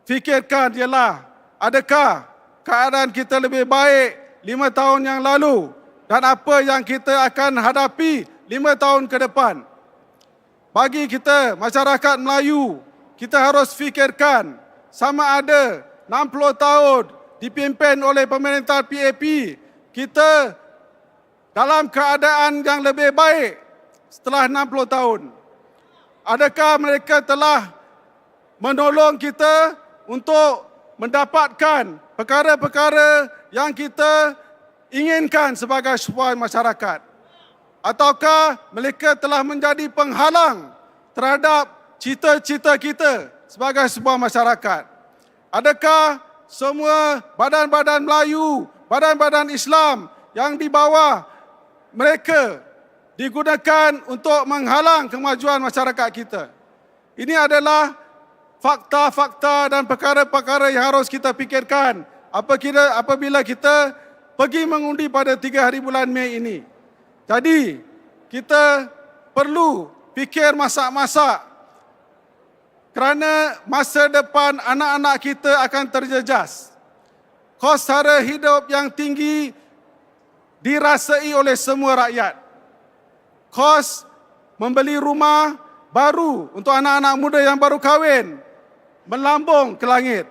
F: fikirkan ialah, adakah keadaan kita lebih baik 5 tahun yang lalu dan apa yang kita akan hadapi 5 tahun ke depan. Bagi kita, masyarakat Melayu, kita harus fikirkan sama ada 60 tahun dipimpin oleh pemerintah PAP, kita dalam keadaan yang lebih baik setelah 60 tahun. Adakah mereka telah menolong kita untuk mendapatkan perkara-perkara yang kita inginkan sebagai sebuah masyarakat? Ataukah mereka telah menjadi penghalang terhadap cita-cita kita sebagai sebuah masyarakat? Adakah semua badan-badan Melayu, badan-badan Islam yang di bawah mereka digunakan untuk menghalang kemajuan masyarakat kita? Ini adalah fakta-fakta dan perkara-perkara yang harus kita fikirkan apabila kita pergi mengundi pada 3 hari bulan Mei ini. Jadi, kita perlu fikir masak-masak kerana masa depan anak-anak kita akan terjejas. Kos sara hidup yang tinggi dirasai oleh semua rakyat. Kos membeli rumah baru untuk anak-anak muda yang baru kahwin melambung ke langit.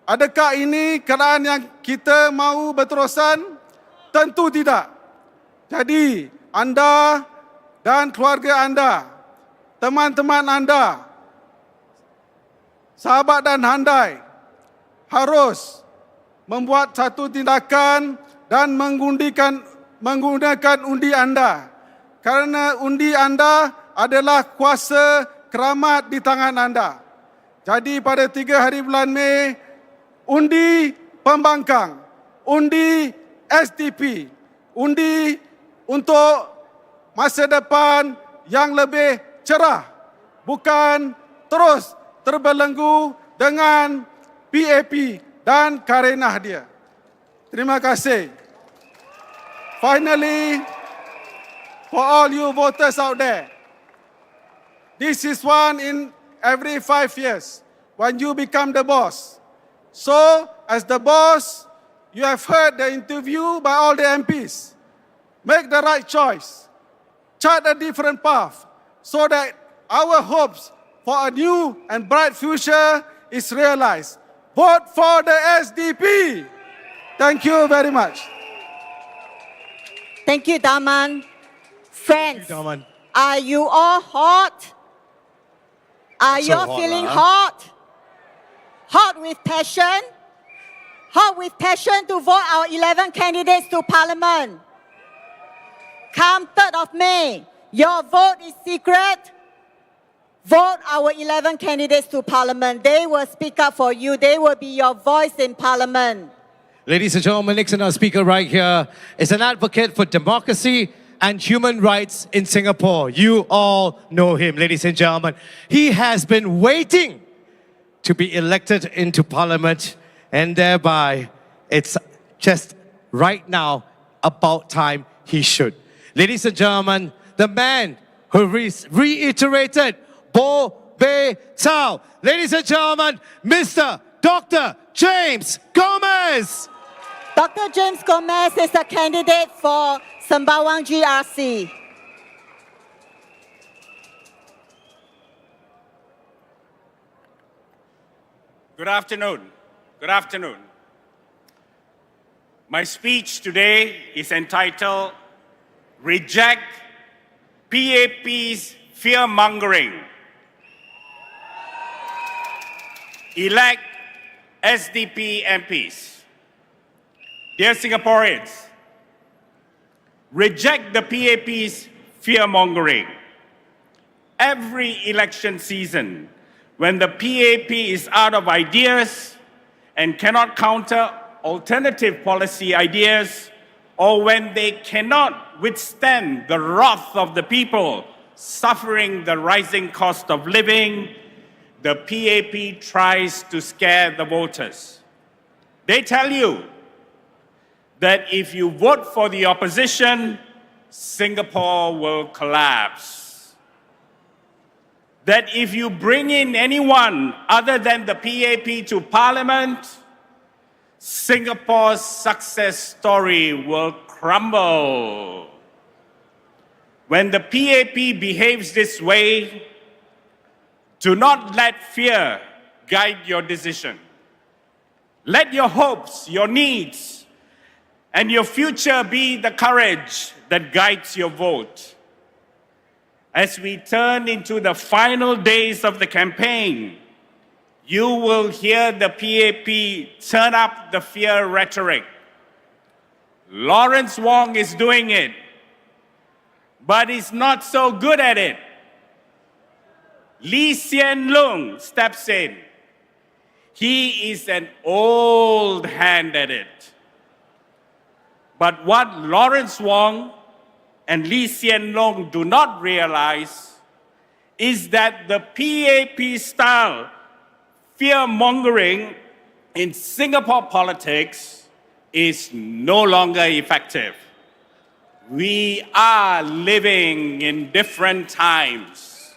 F: Adakah ini keadaan yang kita mahu berterusan? Tentu tidak. Jadi, anda dan keluarga anda, teman-teman anda, sahabat dan handai harus membuat satu tindakan dan menggunakan undi anda. Kerana undi anda adalah kuasa keramat di tangan anda. Jadi pada 3 hari bulan Mei, undi pembangkang, undi SDP, undi untuk masa depan yang lebih cerah, bukan terus terbelenggu dengan PAP dan karenah dia. Terima kasih. Finally, for all you voters out there, this is one in every 5 years when you become the boss. So, as the boss, you have heard the interview by all the MPs. Make the right choice. Chart a different path so that our hopes for a new and bright future is realized. Vote for the SDP. Thank you very much.
B: Thank you, Daman. Friends,
A: Daman.
B: are you all hot? Are
A: So
B: you
A: hot,
B: feeling
A: huh?
B: hot? Hot with passion? Hot with passion to vote our 11 candidates to Parliament. Come 3rd of May, your vote is secret. Vote our 11 candidates to Parliament. They will speak up for you. They will be your voice in Parliament.
A: Ladies and gentlemen, next our speaker right here is an advocate for democracy and human rights in Singapore. You all know him, ladies and gentlemen. He has been waiting to be elected into Parliament, and thereby it's just right now about time he should. Ladies and gentlemen, the man who reiterated Bo Bei Tao. Ladies and gentlemen, Mr. Dr. James Gomez.
B: Dr. James Gomez is a candidate for Sembawang GRC.
G: Good afternoon. Good afternoon. My speech today is entitled Reject PAP's Fear-Mongering. Elect SDP MPs. Dear Singaporeans, reject the PAP's fear-mongering. Every election season, when the PAP is out of ideas and cannot counter alternative policy ideas, or when they cannot withstand the wrath of the people suffering the rising cost of living, the PAP tries to scare the voters. They tell you that if you vote for the opposition, Singapore will collapse. That if you bring in anyone other than the PAP to Parliament, Singapore's success story will crumble. When the PAP behaves this way, do not let fear guide your decision. Let your hopes, your needs, and your future be the courage that guides your vote. As we turn into the final days of the campaign, you will hear the PAP turn up the fear rhetoric. Lawrence Wong is doing it, but he's not so good at it. Lee Hsien Loong steps in. He is an old hand at it. But what Lawrence Wong and Lee Hsien Loong do not realize is that the PAP style fear-mongering in Singapore politics is no longer effective. We are living in different times.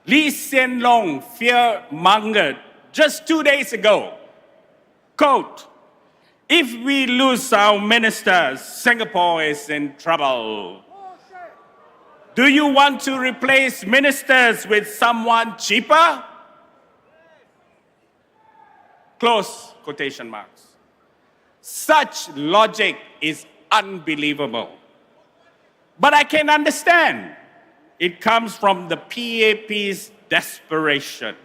G: Lee Hsien Loong fear-mongered just 2 days ago. Quote, "If we lose our ministers, Singapore is in trouble. Do you want to replace ministers with someone cheaper?" Close quotation marks. Such logic is unbelievable. But I can understand. It comes from the PAP's desperation.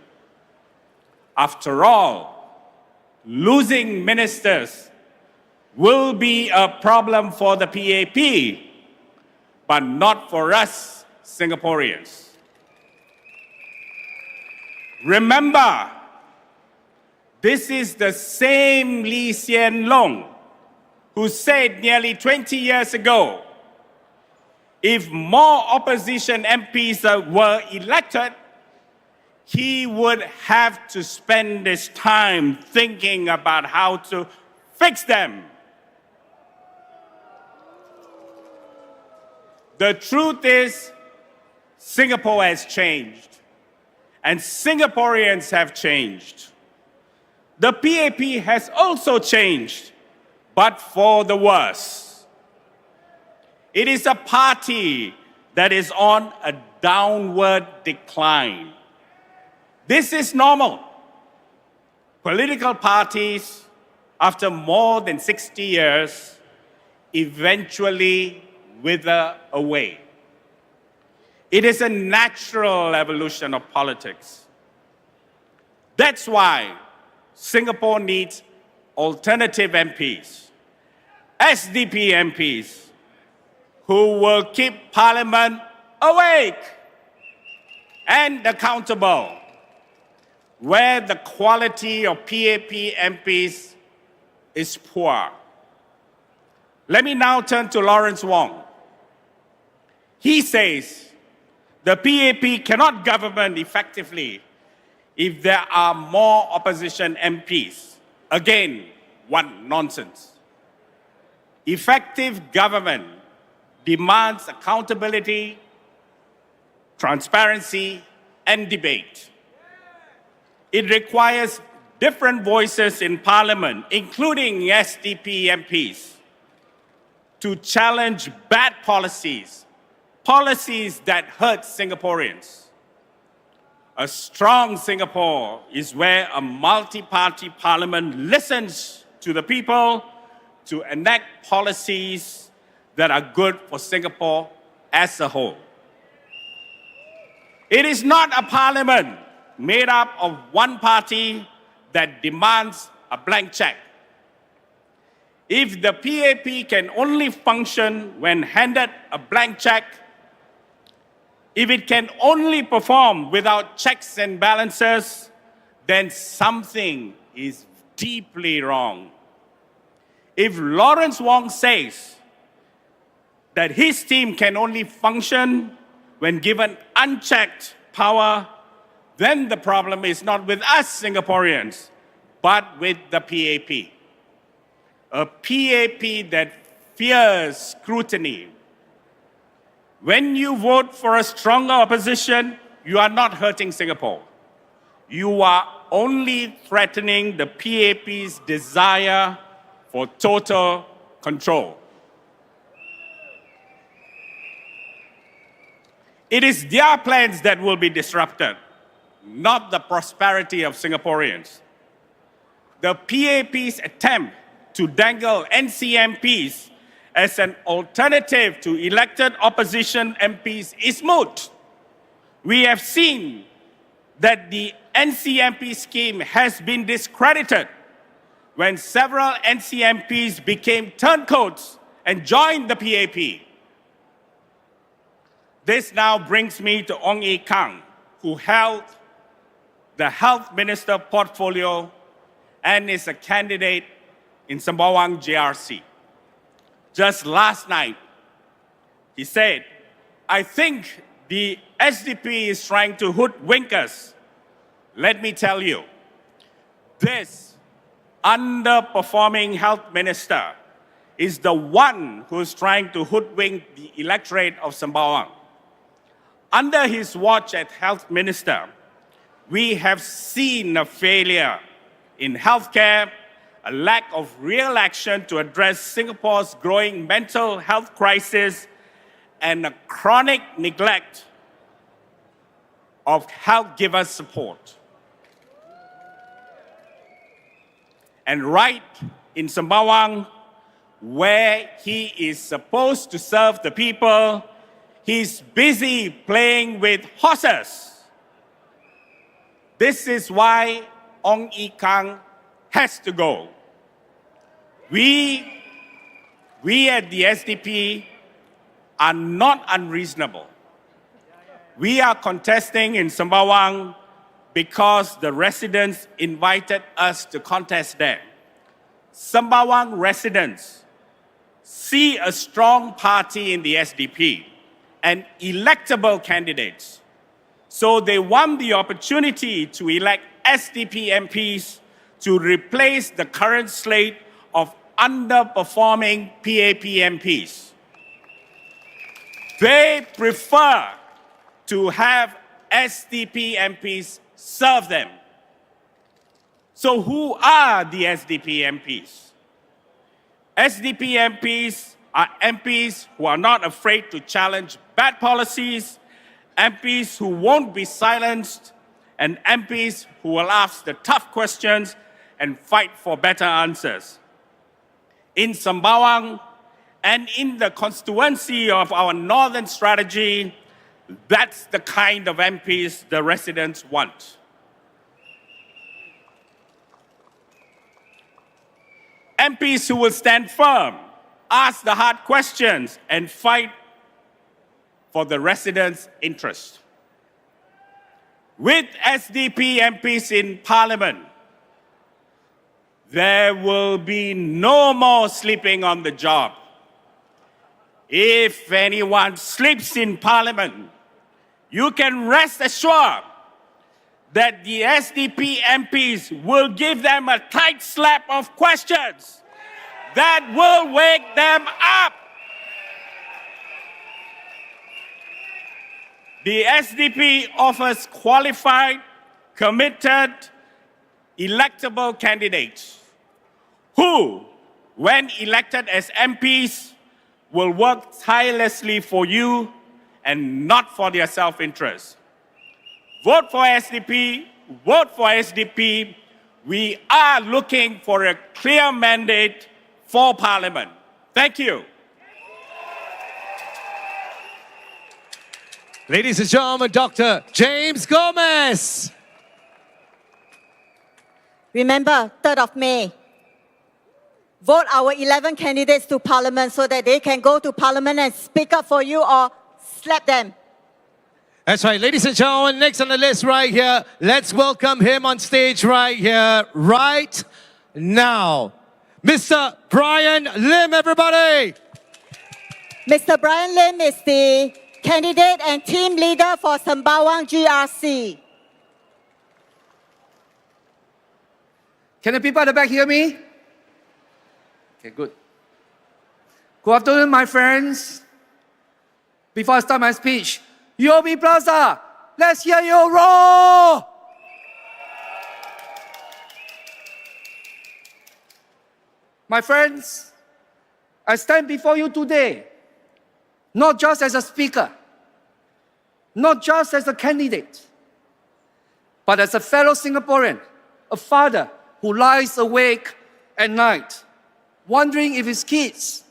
G: After all, losing ministers will be a problem for the PAP, but not for us Singaporeans. Remember, this is the same Lee Hsien Loong who said nearly 20 years ago, if more opposition MPs were elected, he would have to spend his time thinking about how to fix them. The truth is, Singapore has changed, and Singaporeans have changed. The PAP has also changed, but for the worse. It is a party that is on a downward decline. This is normal. Political parties, after more than 60 years, eventually wither away. It is a natural evolution of politics. That's why Singapore needs alternative MPs, SDP MPs, who will keep Parliament awake and accountable, where the quality of PAP MPs is poor. Let me now turn to Lawrence Wong. He says the PAP cannot govern effectively if there are more opposition MPs. Again, one nonsense. Effective government demands accountability, transparency, and debate. It requires different voices in Parliament, including SDP MPs, to challenge bad policies, policies that hurt Singaporeans. A strong Singapore is where a multi-party parliament listens to the people to enact policies that are good for Singapore as a whole. It is not a parliament made up of one party that demands a blank check. If the PAP can only function when handed a blank check, if it can only perform without checks and balances, then something is deeply wrong. If Lawrence Wong says that his team can only function when given unchecked power, then the problem is not with us Singaporeans, but with the PAP. A PAP that fears scrutiny. When you vote for a stronger opposition, you are not hurting Singapore. you are only threatening the PAP's desire for total control. It is their plans that will be disrupted, not the prosperity of Singaporeans. The PAP's attempt to dangle NCMPs as an alternative to elected opposition MPs is moot. We have seen that the NCMP scheme has been discredited when several NCMPs became turncoats and joined the PAP. This now brings me to Ong Ye Kung, who held the health minister portfolio and is a candidate in Sembawang GRC. Just last night, he said, I think the SDP is trying to hoodwink us. Let me tell you, this underperforming health minister is the one who is trying to hoodwink the electorate of Sembawang. Under his watch as health minister, we have seen a failure in healthcare, a lack of real action to address Singapore's growing mental health crisis, and a chronic neglect of health giver support. And right in Sembawang, where he is supposed to serve the people, he's busy playing with horses. This is why Ong Ye Kung has to go. We at the SDP are not unreasonable. We are contesting in Sembawang because the residents invited us to contest there. Sembawang residents see a strong party in the SDP and electable candidates. So they want the opportunity to elect SDP MPs to replace the current slate of underperforming PAP MPs. They prefer to have SDP MPs serve them. So who are the SDP MPs? SDP MPs are MPs who are not afraid to challenge bad policies, MPs who won't be silenced, and MPs who will ask the tough questions and fight for better answers. In Sembawang and in the constituency of our northern strategy, that's the kind of MPs the residents want. MPs who will stand firm, ask the hard questions, and fight for the residents' interest. With SDP MPs in Parliament, there will be no more sleeping on the job. If anyone sleeps in Parliament, you can rest assured that the SDP MPs will give them a tight slap of questions that will wake them up. The SDP offers qualified, committed, electable candidates who, when elected as MPs, will work tirelessly for you and not for their self-interest. Vote for SDP, vote for SDP. We are looking for a clear mandate for Parliament. Thank you.
A: Ladies and gentlemen, Dr. James Gomez.
B: Remember, 3rd of May. Vote our 11 candidates to Parliament so that they can go to Parliament and speak up for you or slap them.
A: That's right. Ladies and gentlemen, next on the list right here, let's welcome him on stage right here, right now. Mr. Brian Lim, everybody.
B: Mr. Brian Lim is the candidate and team leader for Sembawang GRC.
H: Can the people at the back hear me? Okay, good. Good afternoon, my friends. Before I start my speech, UOB Plaza, let's hear you roar! My friends, I stand before you today, not just as a speaker, not just as a candidate, but as a fellow Singaporean, a father who lies awake at night, wondering if his kids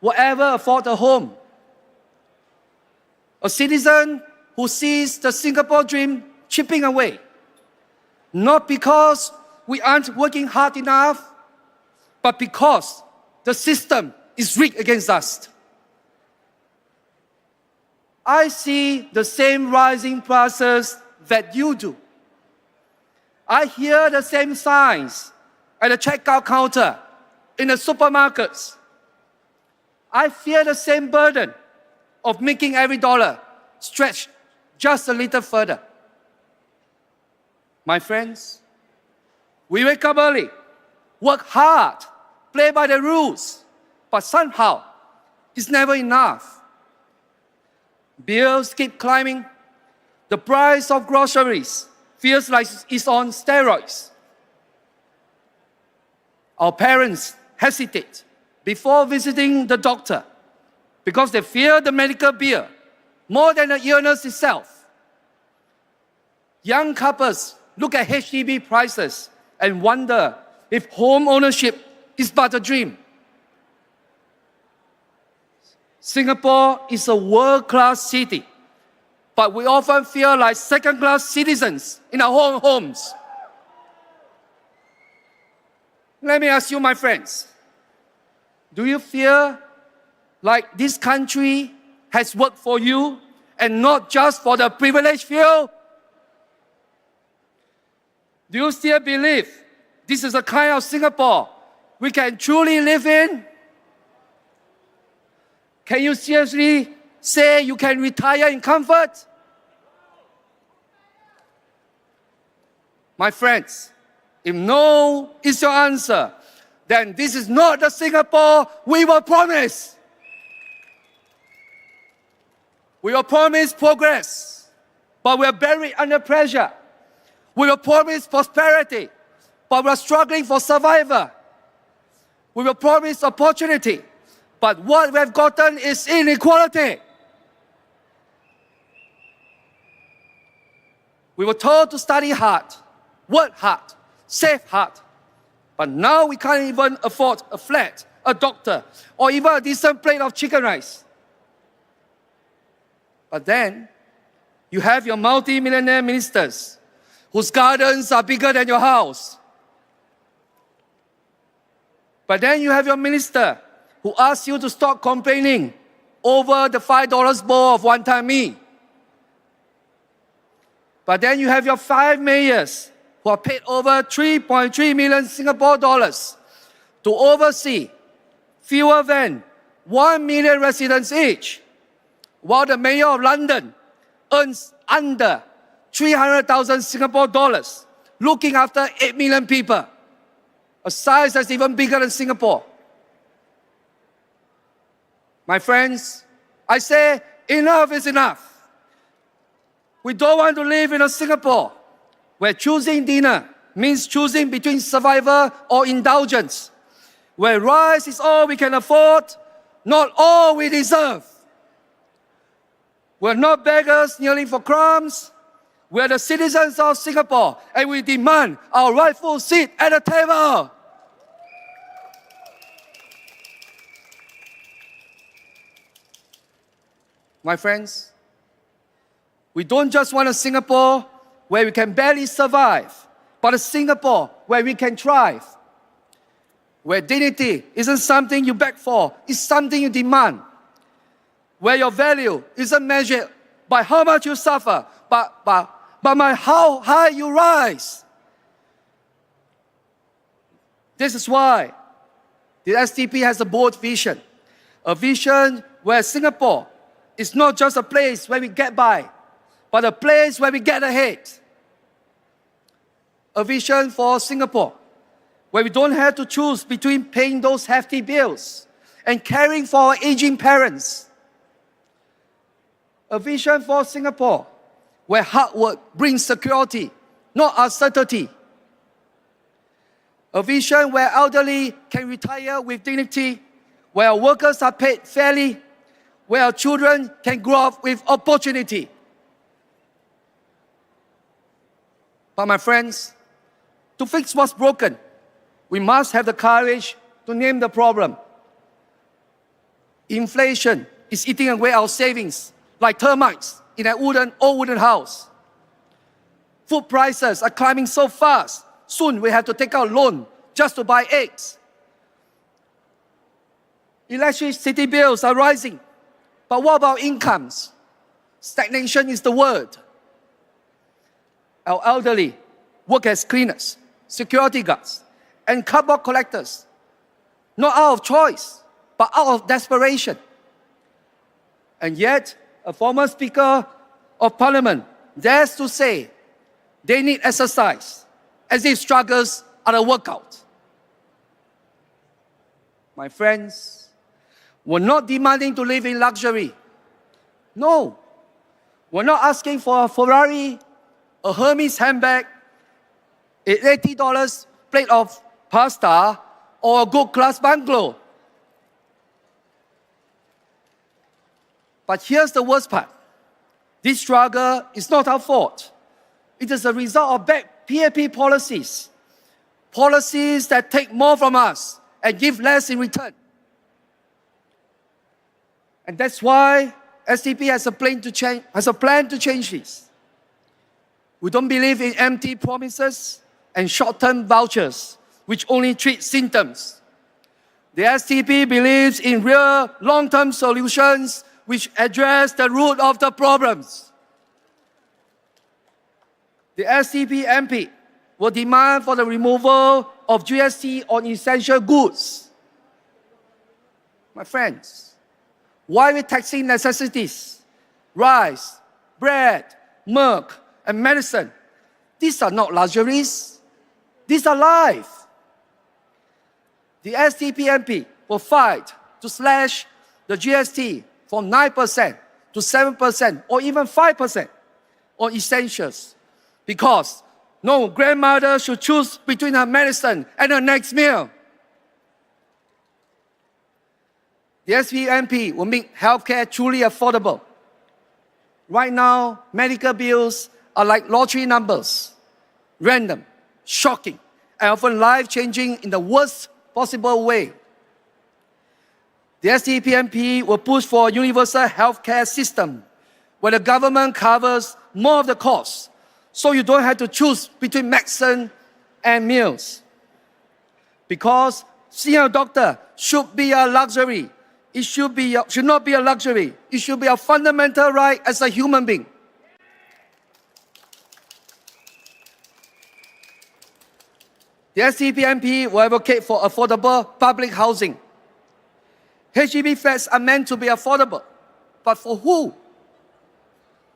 H: will ever afford a home. A citizen who sees the Singapore dream chipping away, not because we aren't working hard enough, but because the system is rigged against us. I see the same rising prices that you do. I hear the same signs at the checkout counter in the supermarkets. I fear the same burden of making every dollar stretch just a little further. My friends, we wake up early, work hard, play by the rules, but somehow it's never enough. Bills keep climbing. The price of groceries feels like it's on steroids. Our parents hesitate before visiting the doctor because they fear the medical bill more than the illness itself. Young couples look at HDB prices and wonder if home ownership is but a dream. Singapore is a world-class city, but we often feel like second-class citizens in our own homes. Let me ask you, my friends, do you feel like this country has worked for you and not just for the privileged few? Do you still believe this is a kind of Singapore we can truly live in? Can you seriously say you can retire in comfort? My friends, if no is your answer, then this is not the Singapore we were promised. We were promised progress, but we are buried under pressure. We were promised prosperity, but we are struggling for survival. We were promised opportunity, but what we have gotten is inequality. We were told to study hard, work hard, save hard, but now we can't even afford a flat, a doctor, or even a decent plate of chicken rice. But then, you have your multi-millionaire ministers whose gardens are bigger than your house. But then you have your minister who asks you to stop complaining over the $5 bowl of one-time mee. But then you have your 5 mayors who are paid over 3.3 million Singapore dollars to oversee fewer than 1 million residents each, while the mayor of London earns under 300,000 Singapore dollars, looking after 8 million people, a size that's even bigger than Singapore. My friends, I say enough is enough. We don't want to live in a Singapore where choosing dinner means choosing between survival or indulgence, where rice is all we can afford, not all we deserve. We're not beggars kneeling for crumbs. We're the citizens of Singapore, and we demand our rightful seat at the table. My friends, we don't just want a Singapore where we can barely survive, but a Singapore where we can thrive, where dignity isn't something you beg for, it's something you demand, where your value isn't measured by how much you suffer, but by how high you rise. This is why the SDP has a bold vision, a vision where Singapore is not just a place where we get by, but a place where we get ahead. A vision for Singapore where we don't have to choose between paying those hefty bills and caring for our aging parents. A vision for Singapore where hard work brings security, not uncertainty. A vision where elderly can retire with dignity, where our workers are paid fairly, where our children can grow up with opportunity. But my friends, to fix what's broken, we must have the courage to name the problem. Inflation is eating away our savings like termites in an old wooden house. Food prices are climbing so fast, soon we have to take out loan just to buy eggs. Electricity bills are rising, but what about incomes? Stagnation is the word. Our elderly work as cleaners, security guards, and cardboard collectors, not out of choice, but out of desperation. And yet, a former Speaker of Parliament dares to say they need exercise, as if struggles are a workout. My friends, we're not demanding to live in luxury. No, we're not asking for a Ferrari, a Hermes handbag, an $80 plate of pasta, or a good-class bungalow. But here's the worst part. This struggle is not our fault. It is a result of bad PAP policies. Policies that take more from us and give less in return. And that's why SDP has a plan to change this. We don't believe in empty promises and short-term vouchers, which only treat symptoms. The SDP believes in real long-term solutions which address the root of the problems. The SDP MP will demand for the removal of GST on essential goods. My friends, why are we taxing necessities? Rice, bread, milk, and medicine. These are not luxuries. These are life. The SDP MP will fight to slash the GST from 9% to 7% or even 5% on essentials, because no grandmother should choose between her medicine and her next meal. The SDP MP will make healthcare truly affordable. Right now, medical bills are like lottery numbers, random, shocking, and often life-changing in the worst possible way. The SDP MP will push for a universal healthcare system where the government covers more of the costs, so you don't have to choose between medicine and meals. Because seeing a doctor should be a luxury. It should not be a luxury. It should be a fundamental right as a human being. The SDP MP will advocate for affordable public housing. HDB flats are meant to be affordable, but for who?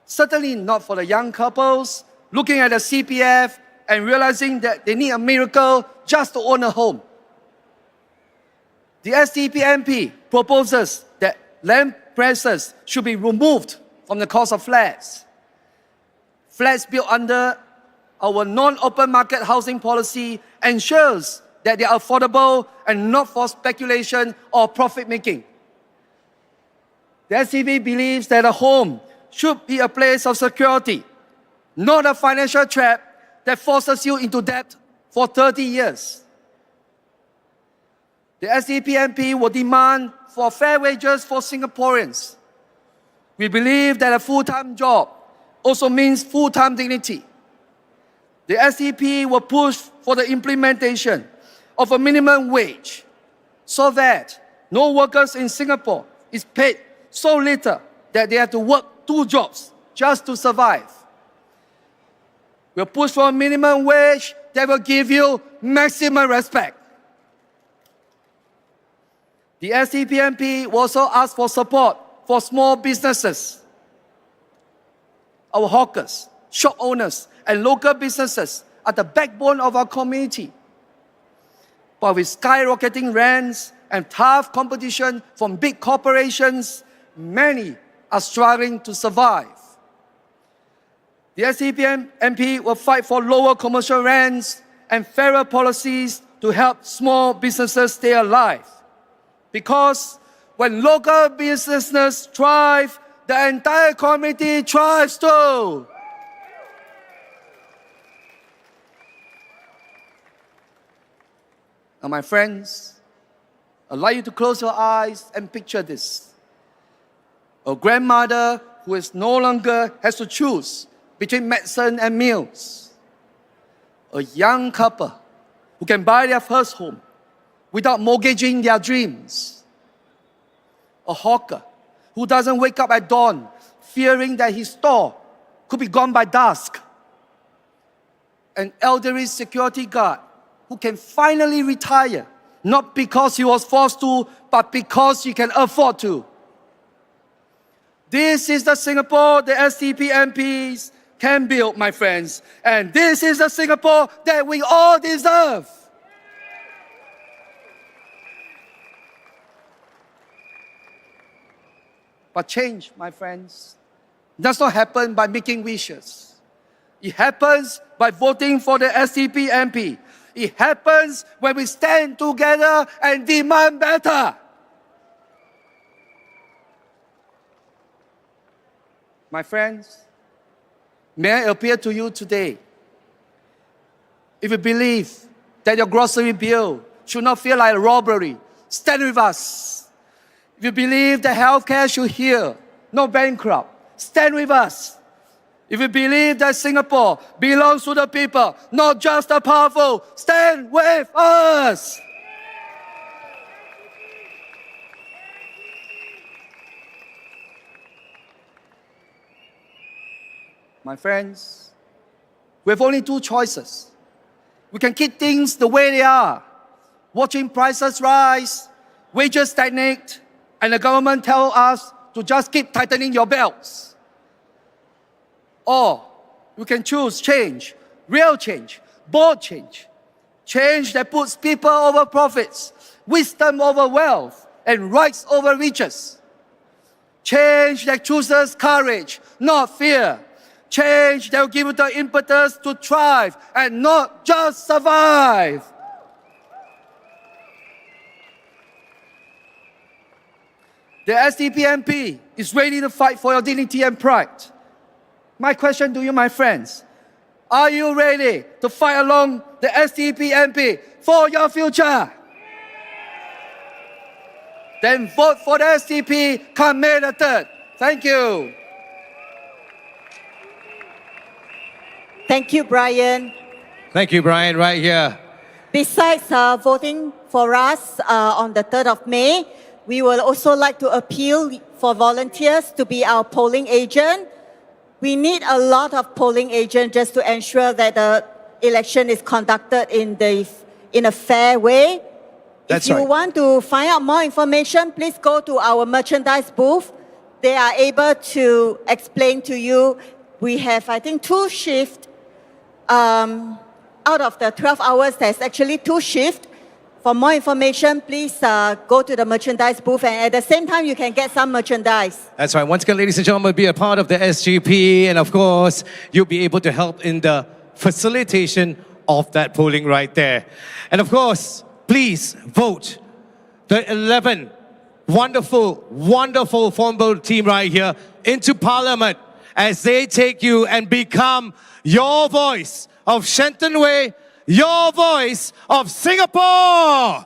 H: Certainly not for the young couples looking at the CPF and realizing that they need a miracle just to own a home. The SDP MP proposes that land prices should be removed from the cost of flats. Flats built under our non-open market housing policy ensures that they are affordable and not for speculation or profit-making. The SDP believes that a home should be a place of security, not a financial trap that forces you into debt for 30 years. The SDP MP will demand for fair wages for Singaporeans. We believe that a full-time job also means full-time dignity. The SDP will push for the implementation of a minimum wage so that no workers in Singapore is paid so little that they have to work 2 jobs just to survive. We'll push for a minimum wage that will give you maximum respect. The SDP MP will also ask for support for small businesses. Our hawkers, shop owners, and local businesses are the backbone of our community. But with skyrocketing rents and tough competition from big corporations, many are struggling to survive. The SDP MP will fight for lower commercial rents and fairer policies to help small businesses stay alive. Because when local businesses thrive, the entire community thrives too. Now, my friends, I'd like you to close your eyes and picture this. A grandmother who is no longer has to choose between medicine and meals. A young couple who can buy their first home without mortgaging their dreams. A hawker who doesn't wake up at dawn fearing that his store could be gone by dusk. An elderly security guard who can finally retire, not because he was forced to, but because he can afford to. This is the Singapore the SDP MPs can build, my friends. And this is the Singapore that we all deserve. But change, my friends, does not happen by making wishes. It happens by voting for the SDP MP. It happens when we stand together and demand better. My friends, may I appeal to you today? If you believe that your grocery bill should not feel like a robbery, stand with us. If you believe that healthcare should heal, not bankrupt, stand with us. If you believe that Singapore belongs to the people, not just the powerful, stand with us. My friends, we have only two choices. We can keep things the way they are, watching prices rise, wages stagnate, and the government tell us to just keep tightening your belts. Or we can choose change, real change, bold change. Change that puts people over profits, wisdom over wealth, and rights over riches. Change that chooses courage, not fear. Change that will give you the impetus to thrive and not just survive. The SDP MP is ready to fight for your dignity and pride. My question to you, my friends, are you ready to fight along the SDP MP for your future? Then vote for the SDP come May the 3rd. Thank you.
B: Thank you, Brian.
A: Thank you, Brian, right here.
B: Besides voting for us on the 3rd of May, we will also like to appeal for volunteers to be our polling agent. We need a lot of polling agents just to ensure that the election is conducted in a fair way.
A: That's
B: if you
A: right.
B: want to find out more information, please go to our merchandise booth. They are able to explain to you. We have, I think, 2 shifts. Out of the 12 hours, there's actually 2 shifts. For more information, please go to the merchandise booth, and at the same time, you can get some merchandise.
A: That's right. Once again, ladies and gentlemen, be a part of the SGP, and of course, you'll be able to help in the facilitation of that polling right there. And of course, please vote the 11 wonderful, wonderful formidable team right here into Parliament as they take you and become your voice of Shenton Way, your voice of Singapore.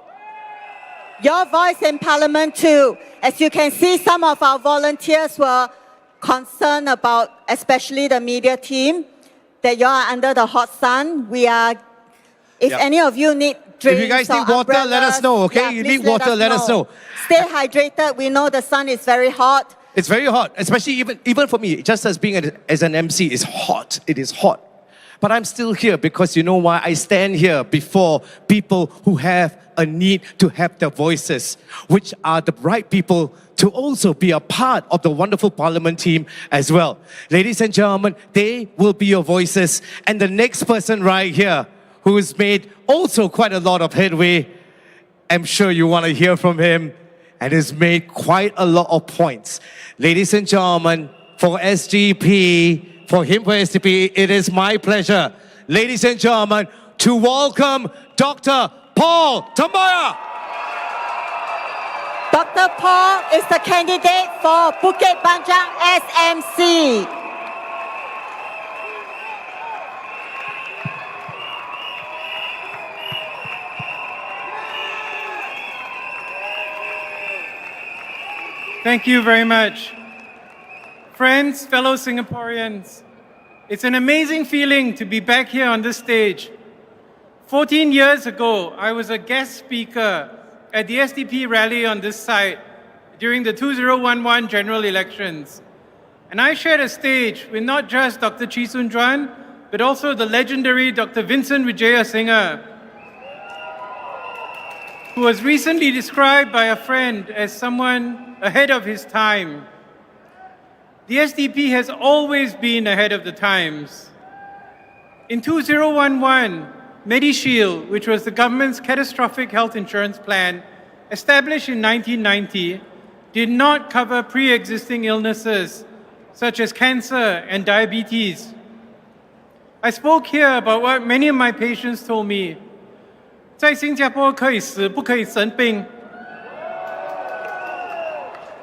B: Your voice in Parliament too. As you can see, some of our volunteers were concerned about, especially the media team, that you are under the hot sun. If any of you need drinks,
A: If you guys
B: or
A: need water, let us know, okay?
B: yeah,
A: You
B: please
A: need water, let us know.
B: Stay hydrated. We know the sun is very hot.
A: It's very hot, especially even for me, just as being as an MC, it's hot. It is hot. But I'm still here because you know why? I stand here before people who have a need to have their voices, which are the right people to also be a part of the wonderful Parliament team as well. Ladies and gentlemen, they will be your voices. And the next person right here who has made also quite a lot of headway, I'm sure you want to hear from him, and has made quite a lot of points. Ladies and gentlemen, for SGP, for SGP, it is my pleasure, ladies and gentlemen, to welcome Dr. Paul Tambaya.
B: Dr. Paul is the candidate for Bukit Panjang SMC.
I: Thank you very much. Friends, fellow Singaporeans, it's an amazing feeling to be back here on this stage. 14 years ago, I was a guest speaker at the SDP rally on this site during the 2011 general elections. And I shared a stage with not just Dr. Chee Soon Juan, but also the legendary Dr. Vincent Vijayasinghe, who was recently described by a friend as someone ahead of his time. The SDP has always been ahead of the times. In 2011, MediShield, which was the government's catastrophic health insurance plan, established in 1990, did not cover pre-existing illnesses such as cancer and diabetes. I spoke here about what many of my patients told me. 在新加坡可以死，不可以生病。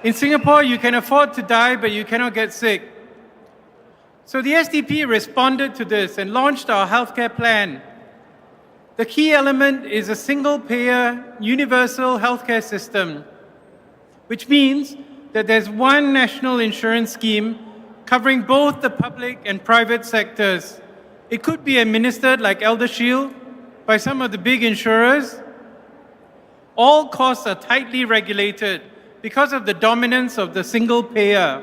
I: In Singapore, you can afford to die, but you cannot get sick. So the SDP responded to this and launched our healthcare plan. The key element is a single-payer, universal healthcare system, which means that there's one national insurance scheme covering both the public and private sectors. It could be administered like ElderShield by some of the big insurers. All costs are tightly regulated because of the dominance of the single payer,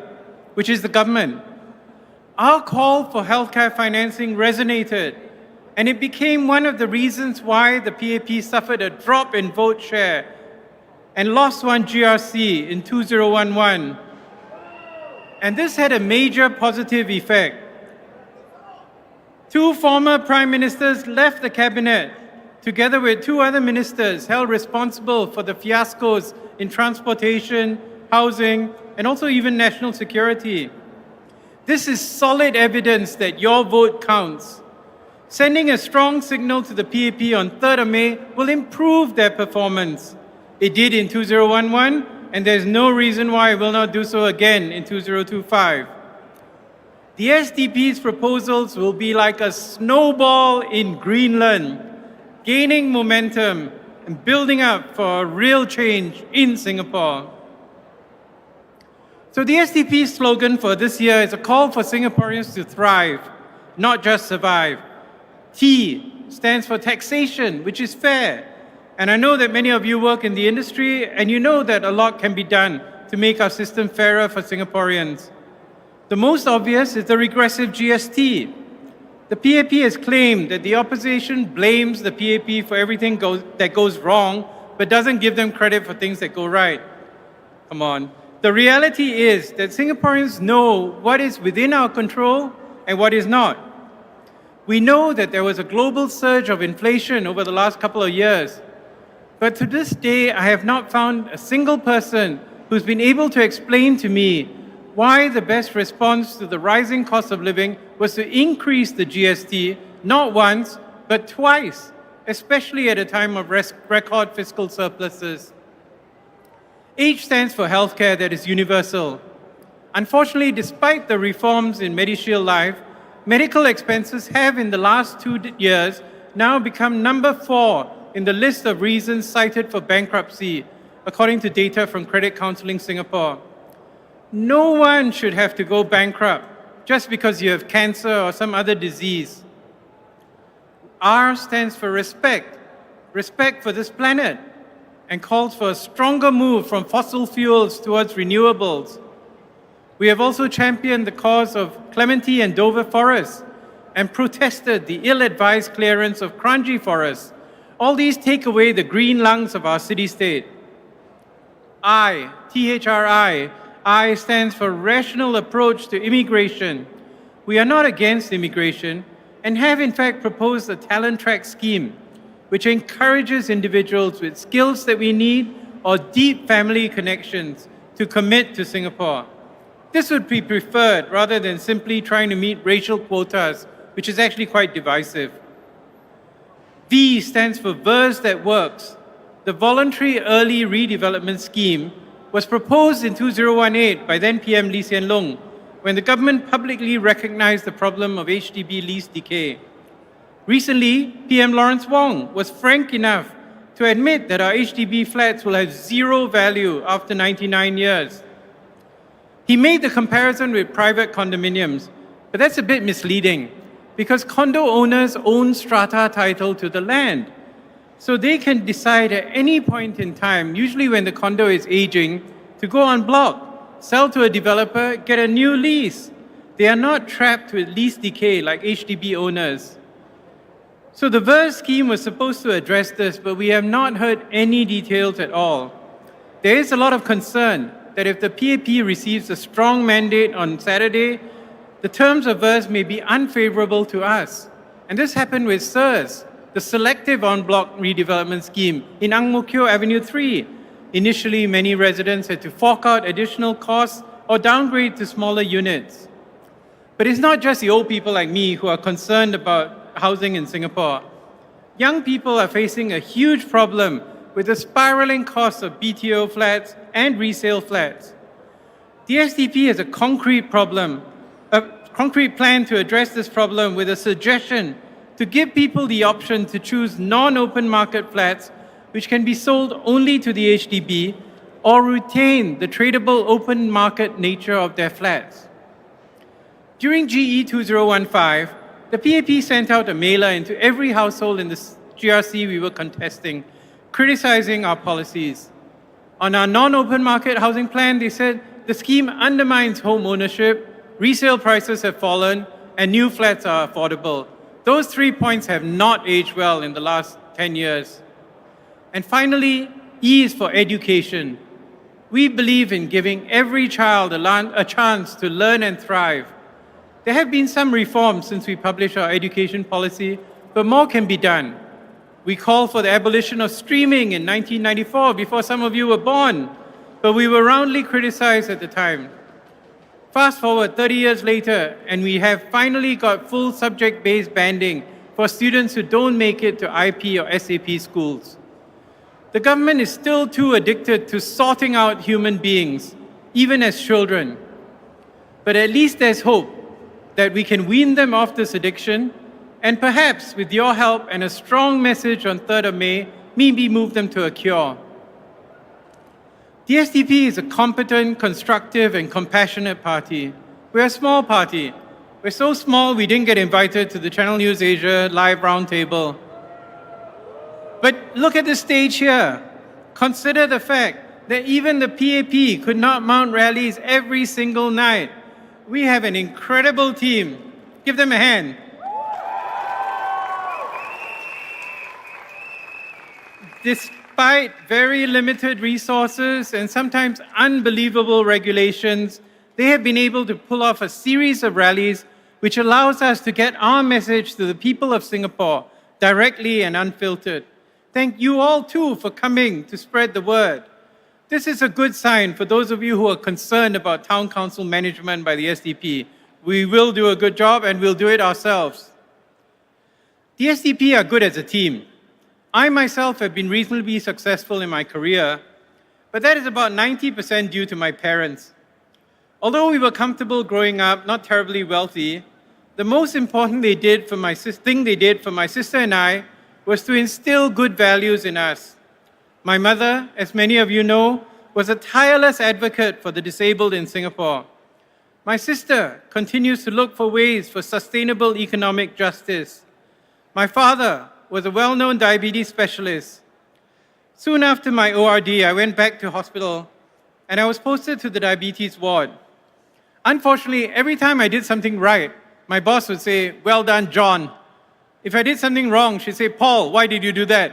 I: which is the government. Our call for healthcare financing resonated, and it became one of the reasons why the PAP suffered a drop in vote share and lost one GRC in 2011. And this had a major positive effect. Two former prime ministers left the cabinet, together with two other ministers held responsible for the fiascos in transportation, housing, and also even national security. This is solid evidence that your vote counts. Sending a strong signal to the PAP on 3rd of May will improve their performance. It did in 2011, and there's no reason why it will not do so again in 2025. The SDP's proposals will be like a snowball in Greenland, gaining momentum and building up for a real change in Singapore. So the SDP's slogan for this year is a call for Singaporeans to thrive, not just survive. T stands for taxation, which is fair. And I know that many of you work in the industry, and you know that a lot can be done to make our system fairer for Singaporeans. The most obvious is the regressive GST. The PAP has claimed that the opposition blames the PAP for everything that goes wrong, but doesn't give them credit for things that go right. Come on. The reality is that Singaporeans know what is within our control and what is not. We know that there was a global surge of inflation over the last couple of years. But to this day, I have not found a single person who's been able to explain to me why the best response to the rising cost of living was to increase the GST not once, but twice, especially at a time of record fiscal surpluses. H stands for healthcare that is universal. Unfortunately, despite the reforms in MediShield Life, medical expenses have in the last 2 years now become number 4 in the list of reasons cited for bankruptcy, according to data from Credit Counselling Singapore. No one should have to go bankrupt just because you have cancer or some other disease. R stands for respect, respect for this planet, and calls for a stronger move from fossil fuels towards renewables. We have also championed the cause of Clementi and Dover forests and protested the ill-advised clearance of Kranji forests. All these take away the green lungs of our city-state. I, THRI, I stands for rational approach to immigration. We are not against immigration and have in fact proposed a talent track scheme which encourages individuals with skills that we need or deep family connections to commit to Singapore. This would be preferred rather than simply trying to meet racial quotas, which is actually quite divisive. V stands for VERS that works. The Voluntary Early Redevelopment Scheme was proposed in 2018 by then PM Lee Hsien Loong when the government publicly recognized the problem of HDB lease decay. Recently, PM Lawrence Wong was frank enough to admit that our HDB flats will have zero value after 99 years. He made the comparison with private condominiums, but that's a bit misleading because condo owners own strata title to the land. So they can decide at any point in time, usually when the condo is aging, to go en bloc, sell to a developer, get a new lease. They are not trapped with lease decay like HDB owners. So the VERS scheme was supposed to address this, but we have not heard any details at all. There is a lot of concern that if the PAP receives a strong mandate on Saturday, the terms of VERS may be unfavorable to us. And this happened with SERS, the Selective En Bloc Redevelopment Scheme in Ang Mo Kio Avenue 3. Initially, many residents had to fork out additional costs or downgrade to smaller units. But it's not just the old people like me who are concerned about housing in Singapore. Young people are facing a huge problem with the spiraling costs of BTO flats and resale flats. The SDP has a concrete plan to address this problem with a suggestion to give people the option to choose non-open market flats which can be sold only to the HDB or retain the tradable open market nature of their flats. During GE2015, the PAP sent out a mailer into every household in the GRC we were contesting, criticizing our policies. On our non-open market housing plan, they said the scheme undermines home ownership, resale prices have fallen, and new flats are affordable. Those 3 points have not aged well in the last 10 years. And finally, E is for education. We believe in giving every child a chance to learn and thrive. There have been some reforms since we published our education policy, but more can be done. We called for the abolition of streaming in 1994 before some of you were born, but we were roundly criticized at the time. Fast forward 30 years later, and we have finally got full subject-based banding for students who don't make it to IP or SAP schools. The government is still too addicted to sorting out human beings, even as children. But at least there's hope that we can wean them off this addiction, and perhaps with your help and a strong message on 3rd of May, maybe move them to a cure. The SDP is a competent, constructive, and compassionate party. We're a small party. We're so small we didn't get invited to the Channel News Asia live roundtable. But look at the stage here. Consider the fact that even the PAP could not mount rallies every single night. We have an incredible team. Give them a hand. Despite very limited resources and sometimes unbelievable regulations, they have been able to pull off a series of rallies which allows us to get our message to the people of Singapore directly and unfiltered. Thank you all too for coming to spread the word. This is a good sign for those of you who are concerned about town council management by the SDP. We will do a good job and we'll do it ourselves. The SDP are good as a team. I myself have been reasonably successful in my career, but that is about 90% due to my parents. Although we were comfortable growing up, not terribly wealthy, the most important thing they did for my sister and I was to instill good values in us. My mother, as many of you know, was a tireless advocate for the disabled in Singapore. My sister continues to look for ways for sustainable economic justice. My father was a well-known diabetes specialist. Soon after my ORD, I went back to hospital and I was posted to the diabetes ward. Unfortunately, every time I did something right, my boss would say, "Well done, John." If I did something wrong, she'd say, "Paul, why did you do that?"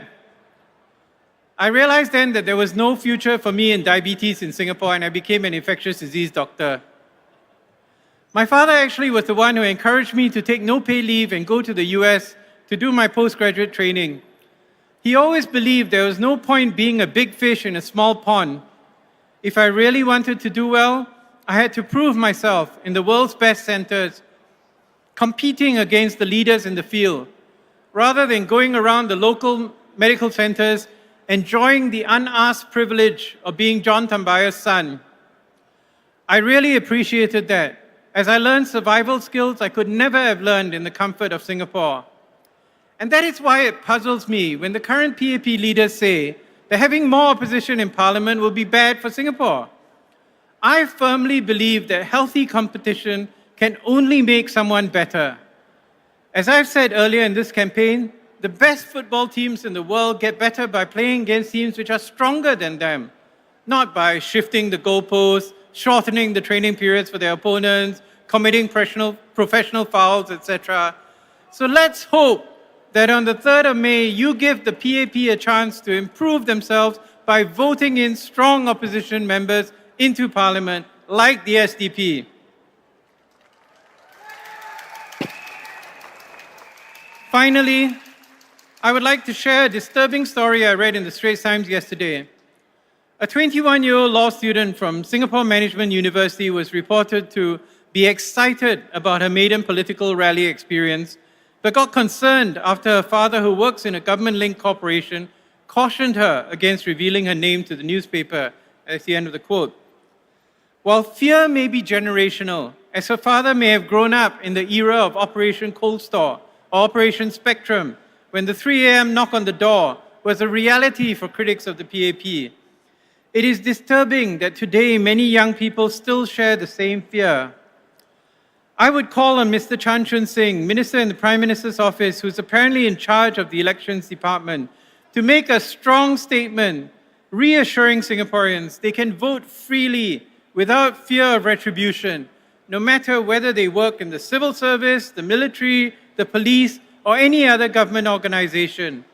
I: I realized then that there was no future for me in diabetes in Singapore, and I became an infectious disease doctor. My father actually was the one who encouraged me to take no pay leave and go to the US to do my postgraduate training. He always believed there was no point being a big fish in a small pond. If I really wanted to do well, I had to prove myself in the world's best centers, competing against the leaders in the field. rather than going around the local medical centers enjoying the unasked privilege of being John Tambaya's son. I really appreciated that, as I learned survival skills I could never have learned in the comfort of Singapore. And that is why it puzzles me when the current PAP leaders say that having more opposition in Parliament will be bad for Singapore. I firmly believe that healthy competition can only make someone better. As I've said earlier in this campaign, the best football teams in the world get better by playing against teams which are stronger than them, not by shifting the goalposts, shortening the training periods for their opponents, committing professional fouls, etc. So let's hope that on the 3rd of May, you give the PAP a chance to improve themselves by voting in strong opposition members into Parliament, like the SDP. Finally, I would like to share a disturbing story I read in the Straits Times yesterday. A 21-year-old law student from Singapore Management University was reported to be excited about her maiden political rally experience, but got concerned after her father, who works in a government-linked corporation, cautioned her against revealing her name to the newspaper. That's the end of the quote. While fear may be generational, as her father may have grown up in the era of Operation Cold Store or Operation Spectrum, when the 3 a.m. knock on the door was a reality for critics of the PAP. It is disturbing that today many young people still share the same fear. I would call on Mr. Chan Chun Sing, Minister in the Prime Minister's office, who's apparently in charge of the elections department, to make a strong statement reassuring Singaporeans they can vote freely without fear of retribution, no matter whether they work in the civil service, the military, the police, or any other government organization.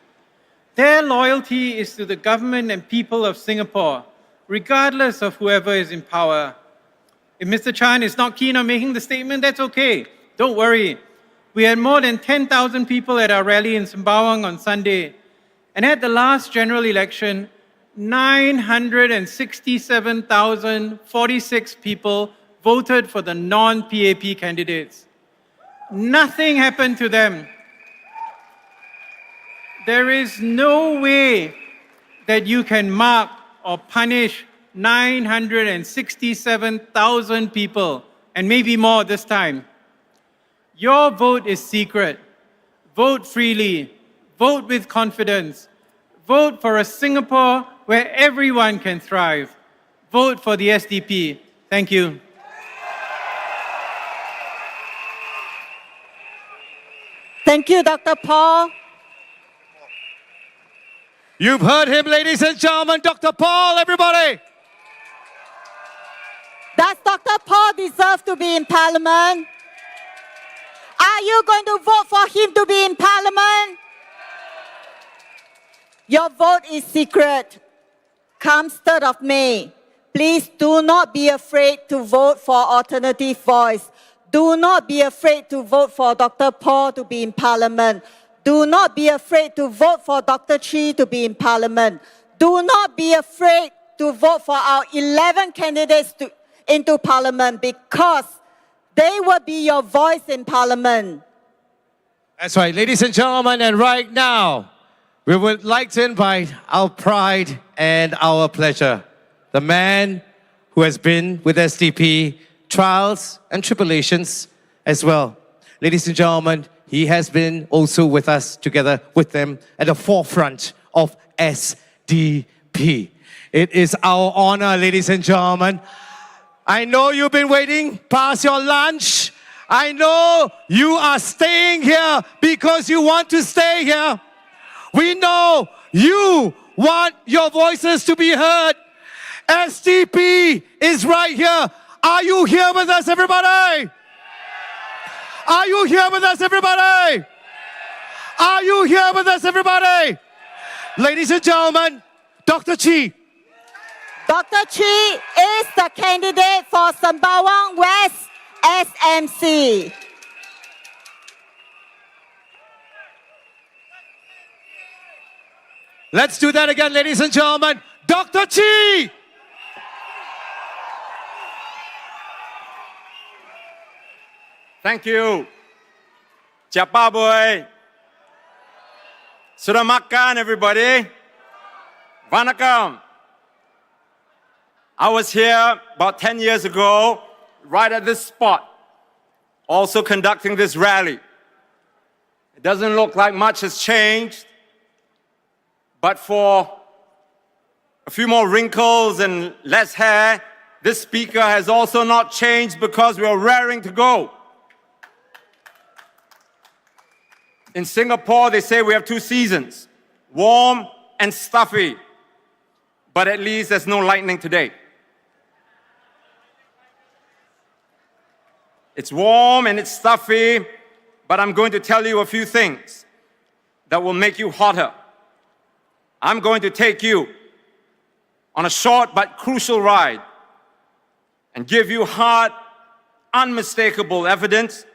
I: Their loyalty is to the government and people of Singapore, regardless of whoever is in power. If Mr. Chan is not keen on making the statement, that's okay. Don't worry. We had more than 10,000 people at our rally in Sembawang on Sunday. And at the last general election, 967,046 people voted for the non-PAP candidates. Nothing happened to them. There is no way that you can mark or punish 967,000 people, and maybe more this time. Your vote is secret. Vote freely. Vote with confidence. Vote for a Singapore where everyone can thrive. Vote for the SDP. Thank you.
B: Thank you, Dr. Paul.
A: You've heard him, ladies and gentlemen. Dr. Paul, everybody.
B: Does Dr. Paul deserve to be in Parliament? Are you going to vote for him to be in Parliament? Your vote is secret. Come 3rd of May, please do not be afraid to vote for Alternative Voice. Do not be afraid to vote for Dr. Paul to be in Parliament. Do not be afraid to vote for Dr. Chi to be in Parliament. Do not be afraid to vote for our 11 candidates into Parliament, because they will be your voice in Parliament.
A: That's right, ladies and gentlemen, and right now, we would like to invite our pride and our pleasure, the man who has been with SDP, trials and tribulations as well. Ladies and gentlemen, he has been also with us, together with them, at the forefront of SDP. It is our honor, ladies and gentlemen. I know you've been waiting past your lunch. I know you are staying here because you want to stay here. We know you want your voices to be heard. SDP is right here. Are you here with us, everybody? Are you here with us, everybody? Are you here with us, everybody? Ladies and gentlemen, Dr. Chi.
B: Dr. Chi is the candidate for Sembawang West SMC.
A: Let's do that again, ladies and gentlemen. Dr. Chi!
G: Thank you. Chapa boy.
J: Sudah makan, everybody? Vanakkam. I was here about 10 years ago, right at this spot, also conducting this rally. It doesn't look like much has changed, but for a few more wrinkles and less hair, this speaker has also not changed because we are raring to go. In Singapore, they say we have two seasons, warm and stuffy, but at least there's no lightning today. It's warm and it's stuffy, but I'm going to tell you a few things that will make you hotter. I'm going to take you on a short but crucial ride and give you hard, unmistakable evidence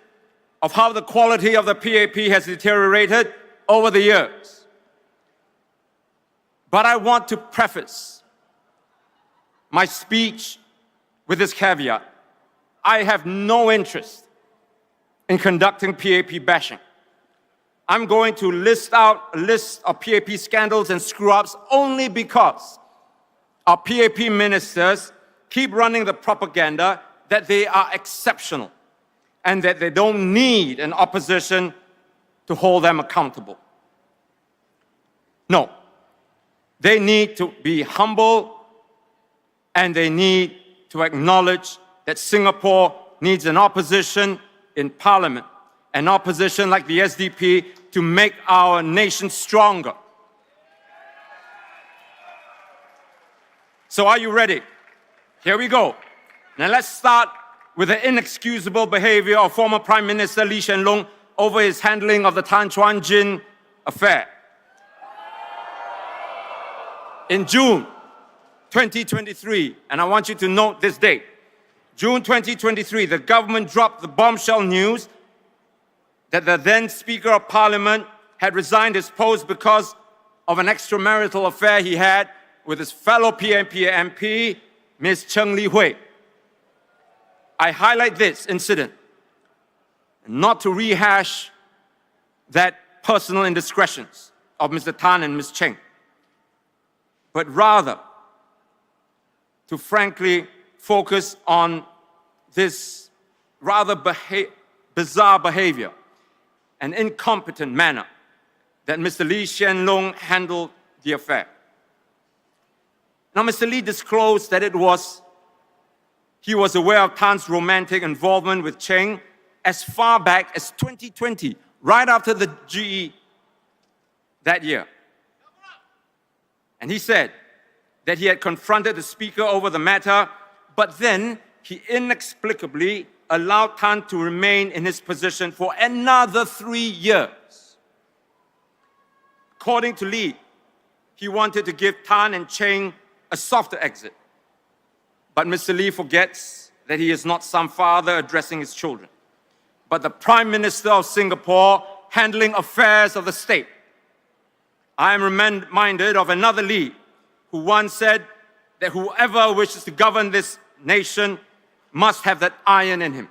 J: of how the quality of the PAP has deteriorated over the years. But I want to preface my speech with this caveat. I have no interest in conducting PAP bashing. I'm going to list out a list of PAP scandals and screw-ups only because our PAP ministers keep running the propaganda that they are exceptional and that they don't need an opposition to hold them accountable. No, they need to be humble and they need to acknowledge that Singapore needs an opposition in parliament, an opposition like the SDP to make our nation stronger. So are you ready? Here we go. Now let's start with the inexcusable behavior of former Prime Minister Lee Hsien Loong over his handling of the Tan Chuan Jin affair. In June 2023, and I want you to note this date, June 2023, the government dropped the bombshell news that the then Speaker of Parliament had resigned his post because of an extramarital affair he had with his fellow PNP MP, Ms. Cheng Li Hui. I highlight this incident not to rehash that personal indiscretions of Mr. Tan and Ms. Cheng, but rather to frankly focus on this rather bizarre behavior and incompetent manner that Mr. Lee Hsien Loong handled the affair. Now, Mr. Lee disclosed that he was aware of Tan's romantic involvement with Cheng as far back as 2020, right after the GE that year. And he said that he had confronted the speaker over the matter, but then he inexplicably allowed Tan to remain in his position for another 3 years. According to Lee, he wanted to give Tan and Cheng a softer exit. But Mr. Lee forgets that he is not some father addressing his children, but the Prime Minister of Singapore handling affairs of the state. I am reminded of another Lee who once said that whoever wishes to govern this nation must have that iron in him.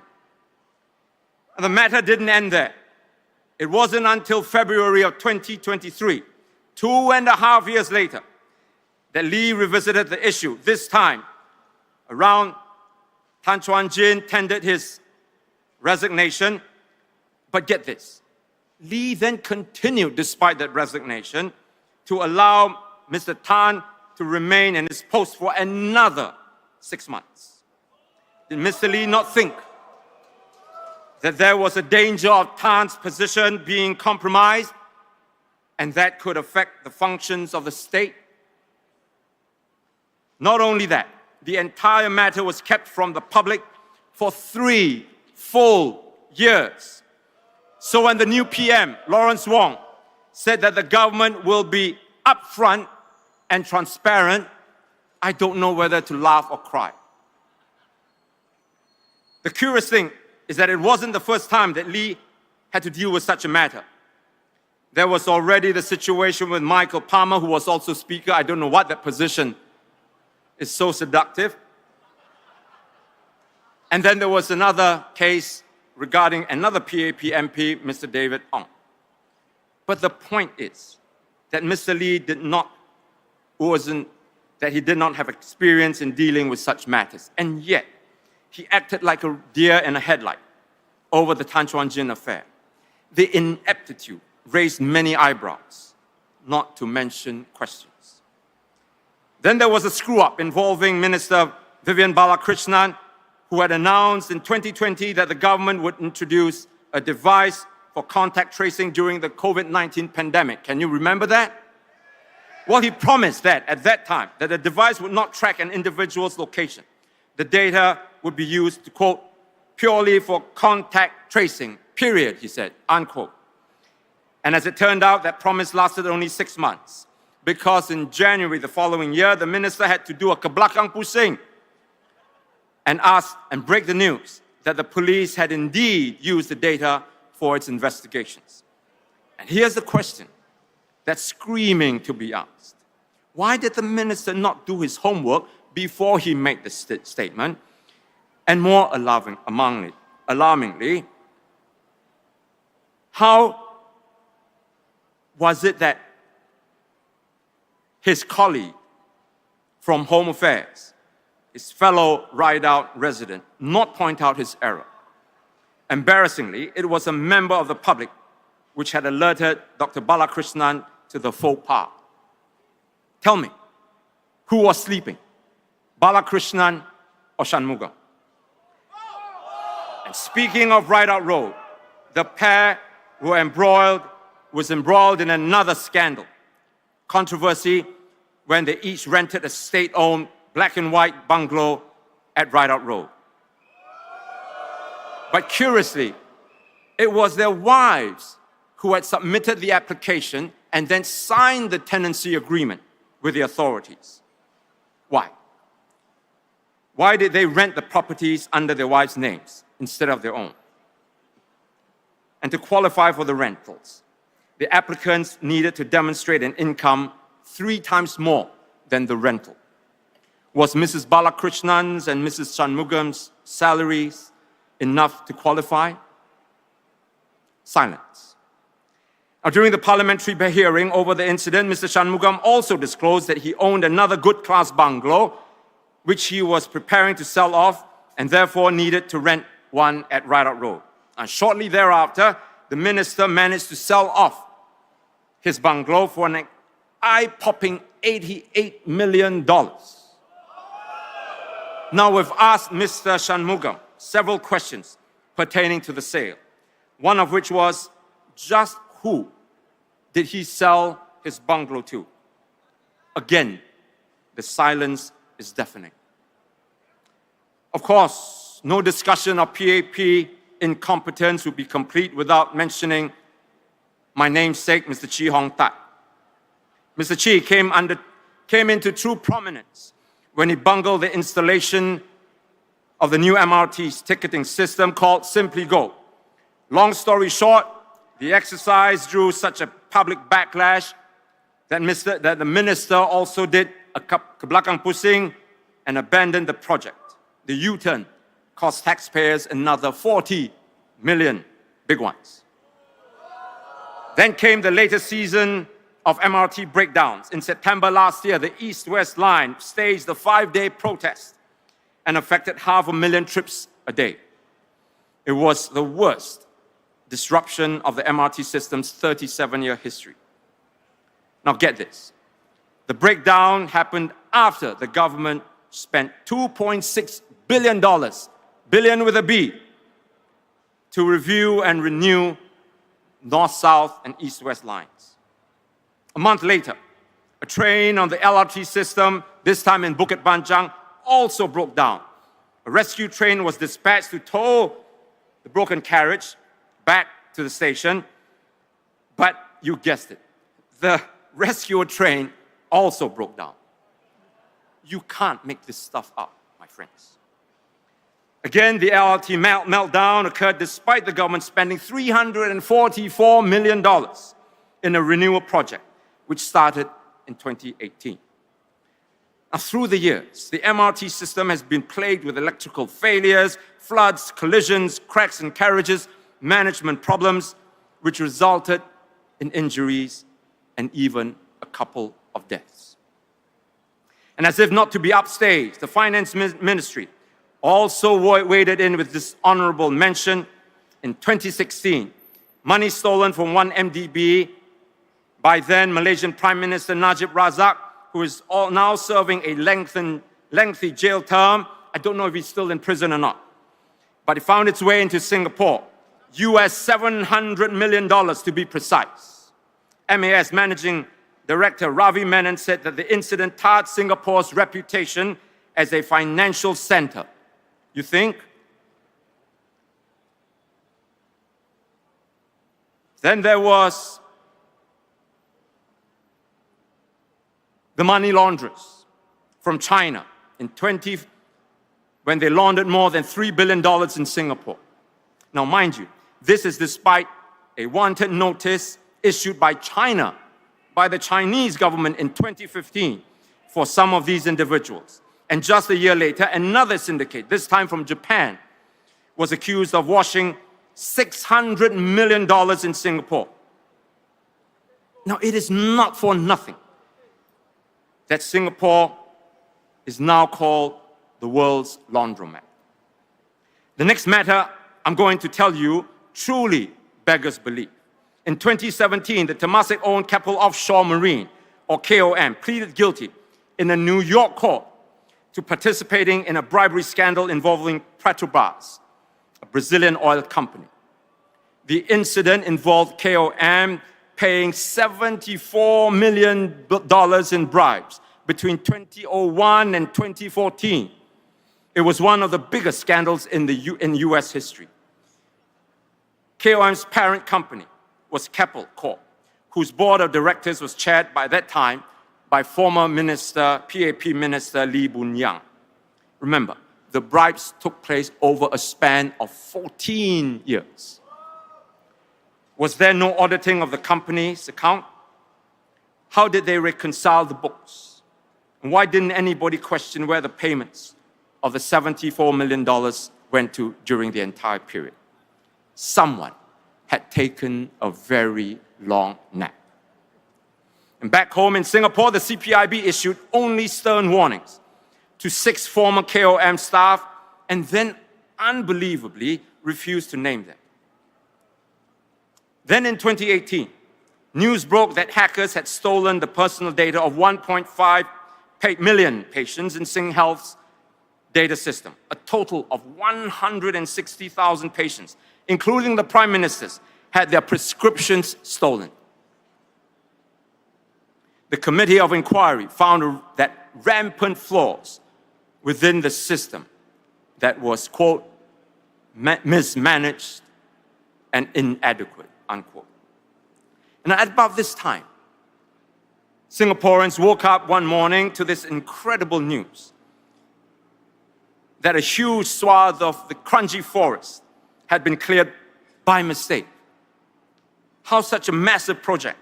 J: And the matter didn't end there. It wasn't until February of 2023, 2.5 years later, that Lee revisited the issue, this time around Tan Chuan Jin tendered his resignation. But get this, Lee then continued, despite that resignation, to allow Mr. Tan to remain in his post for another 6 months. Did Mr. Lee not think that there was a danger of Tan's position being compromised and that could affect the functions of the state? Not only that, the entire matter was kept from the public for 3 full years. So when the new PM, Lawrence Wong, said that the government will be upfront and transparent, I don't know whether to laugh or cry. The curious thing is that it wasn't the first time that Lee had to deal with such a matter. There was already the situation with Michael Palmer, who was also Speaker. I don't know what that position is so seductive. And then there was another case regarding another PAP MP, Mr. David Ong. But the point is that Mr. Lee did not have experience in dealing with such matters. And yet, he acted like a deer in a headlight over the Tan Chuan Jin affair. The ineptitude raised many eyebrows, not to mention questions. Then there was a screw-up involving Minister Vivian Balakrishnan, who had announced in 2020 that the government would introduce a device for contact tracing during the COVID-19 pandemic. Can you remember that? Well, he promised that at that time, that the device would not track an individual's location. The data would be used to, quote, purely for contact tracing, period, he said, unquote. And as it turned out, that promise lasted only 6 months, because in January the following year, the minister had to do a keblakang pusing and break the news that the police had indeed used the data for its investigations. And here's the question that's screaming to be asked. Why did the minister not do his homework before he made the statement? And more alarmingly, how was it that his colleague from Home Affairs, his fellow Rideout resident, not point out his error? Embarrassingly, it was a member of the public which had alerted Dr. Balakrishnan to the faux pas. Tell me, who was sleeping, Balakrishnan or Shanmugam? And speaking of Rideout Road, the pair was embroiled in another scandal, controversy when they each rented a state-owned black and white bungalow at Rideout Road. But curiously, it was their wives who had submitted the application and then signed the tenancy agreement with the authorities. Why? Why did they rent the properties under their wives' names instead of their own? And to qualify for the rentals, the applicants needed to demonstrate an income 3 times more than the rental. Was Mrs. Balakrishnan's and Mrs. Shanmugam's salaries enough to qualify? Silence. Now, during the parliamentary hearing over the incident, Mr. Shanmugam also disclosed that he owned another good-class bungalow, which he was preparing to sell off and therefore needed to rent one at Rideout Road. And shortly thereafter, the minister managed to sell off his bungalow for an eye-popping $88 million. Now, we've asked Mr. Shanmugam several questions pertaining to the sale, one of which was, just who did he sell his bungalow to? Again, the silence is deafening. Of course, no discussion of PAP incompetence would be complete without mentioning my namesake, Mr. Chee Hong Tat. Mr. Chee came into true prominence when he bungled the installation of the new MRT's ticketing system called Simply Go. Long story short, the exercise drew such a public backlash that the minister also did a keblakang pusing and abandoned the project. The U-turn cost taxpayers another 40 million, big ones. Then came the latest season of MRT breakdowns. In September last year, the East-West line staged a 5-day protest and affected 500,000 trips a day. It was the worst disruption of the MRT system's 37-year history. Now get this. The breakdown happened after the government spent $2.6 billion, billion with a B, to review and renew north-south and east-west lines. A month later, a train on the LRT system, this time in Bukit Panjang, also broke down. A rescue train was dispatched to tow the broken carriage back to the station, but you guessed it, the rescue train also broke down. You can't make this stuff up, my friends. Again, the LRT meltdown occurred despite the government spending $344 million in a renewal project, which started in 2018. Now, through the years, the MRT system has been plagued with electrical failures, floods, collisions, cracks in carriages, management problems, which resulted in injuries and even a couple of deaths. And as if not to be upstaged, the Finance Ministry also waded in with this honorable mention. In 2016, money stolen from one MDB by then Malaysian Prime Minister Najib Razak, who is now serving a lengthy jail term. I don't know if he's still in prison or not. But it found its way into Singapore, US $700 million to be precise. MAS Managing Director Ravi Menon said that the incident tarred Singapore's reputation as a financial center. You think? Then there was the money launderers from China when they laundered more than $3 billion in Singapore. Now, mind you, this is despite a wanted notice issued by China, by the Chinese government in 2015 for some of these individuals. And just a year later, another syndicate, this time from Japan, was accused of washing $600 million in Singapore. Now, it is not for nothing that Singapore is now called the world's laundromat. The next matter I'm going to tell you truly beggars belief. In 2017, the Temasek-owned Keppel Offshore Marine, or KOM, pleaded guilty in a New York court to participating in a bribery scandal involving Petrobras, a Brazilian oil company. The incident involved KOM paying $74 million in bribes between 2001 and 2014. It was one of the biggest scandals in US history. KOM's parent company was Keppel Corp, whose board of directors was chaired by that time by former PAP Minister Lee Boon Yang. Remember, the bribes took place over a span of 14 years. Was there no auditing of the company's account? How did they reconcile the books? And why didn't anybody question where the payments of the $74 million went to during the entire period? Someone had taken a very long nap. And back home in Singapore, the CPIB issued only stern warnings to 6 former KOM staff and then unbelievably refused to name them. Then in 2018, news broke that hackers had stolen the personal data of 1.5 million patients in SingHealth's data system, a total of 160,000 patients, including the prime ministers, had their prescriptions stolen. The committee of inquiry found that rampant flaws within the system that was, quote, mismanaged and inadequate, unquote. And at about this time, Singaporeans woke up one morning to this incredible news that a huge swath of the Kranji forest had been cleared by mistake. How such a massive project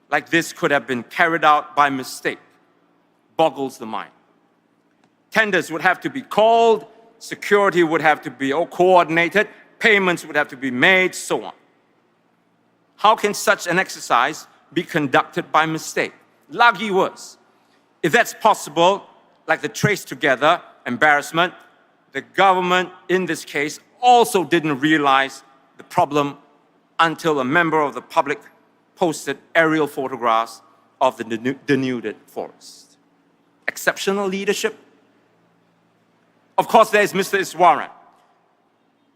J: like this could have been carried out by mistake boggles the mind. Tenders would have to be called, security would have to be coordinated, payments would have to be made, so on. How can such an exercise be conducted by mistake? Lagi worse. If that's possible, like the trace together embarrassment, the government in this case also didn't realize the problem until a member of the public posted aerial photographs of the denuded forest. Exceptional leadership? Of course, there's Mr. Iswaran,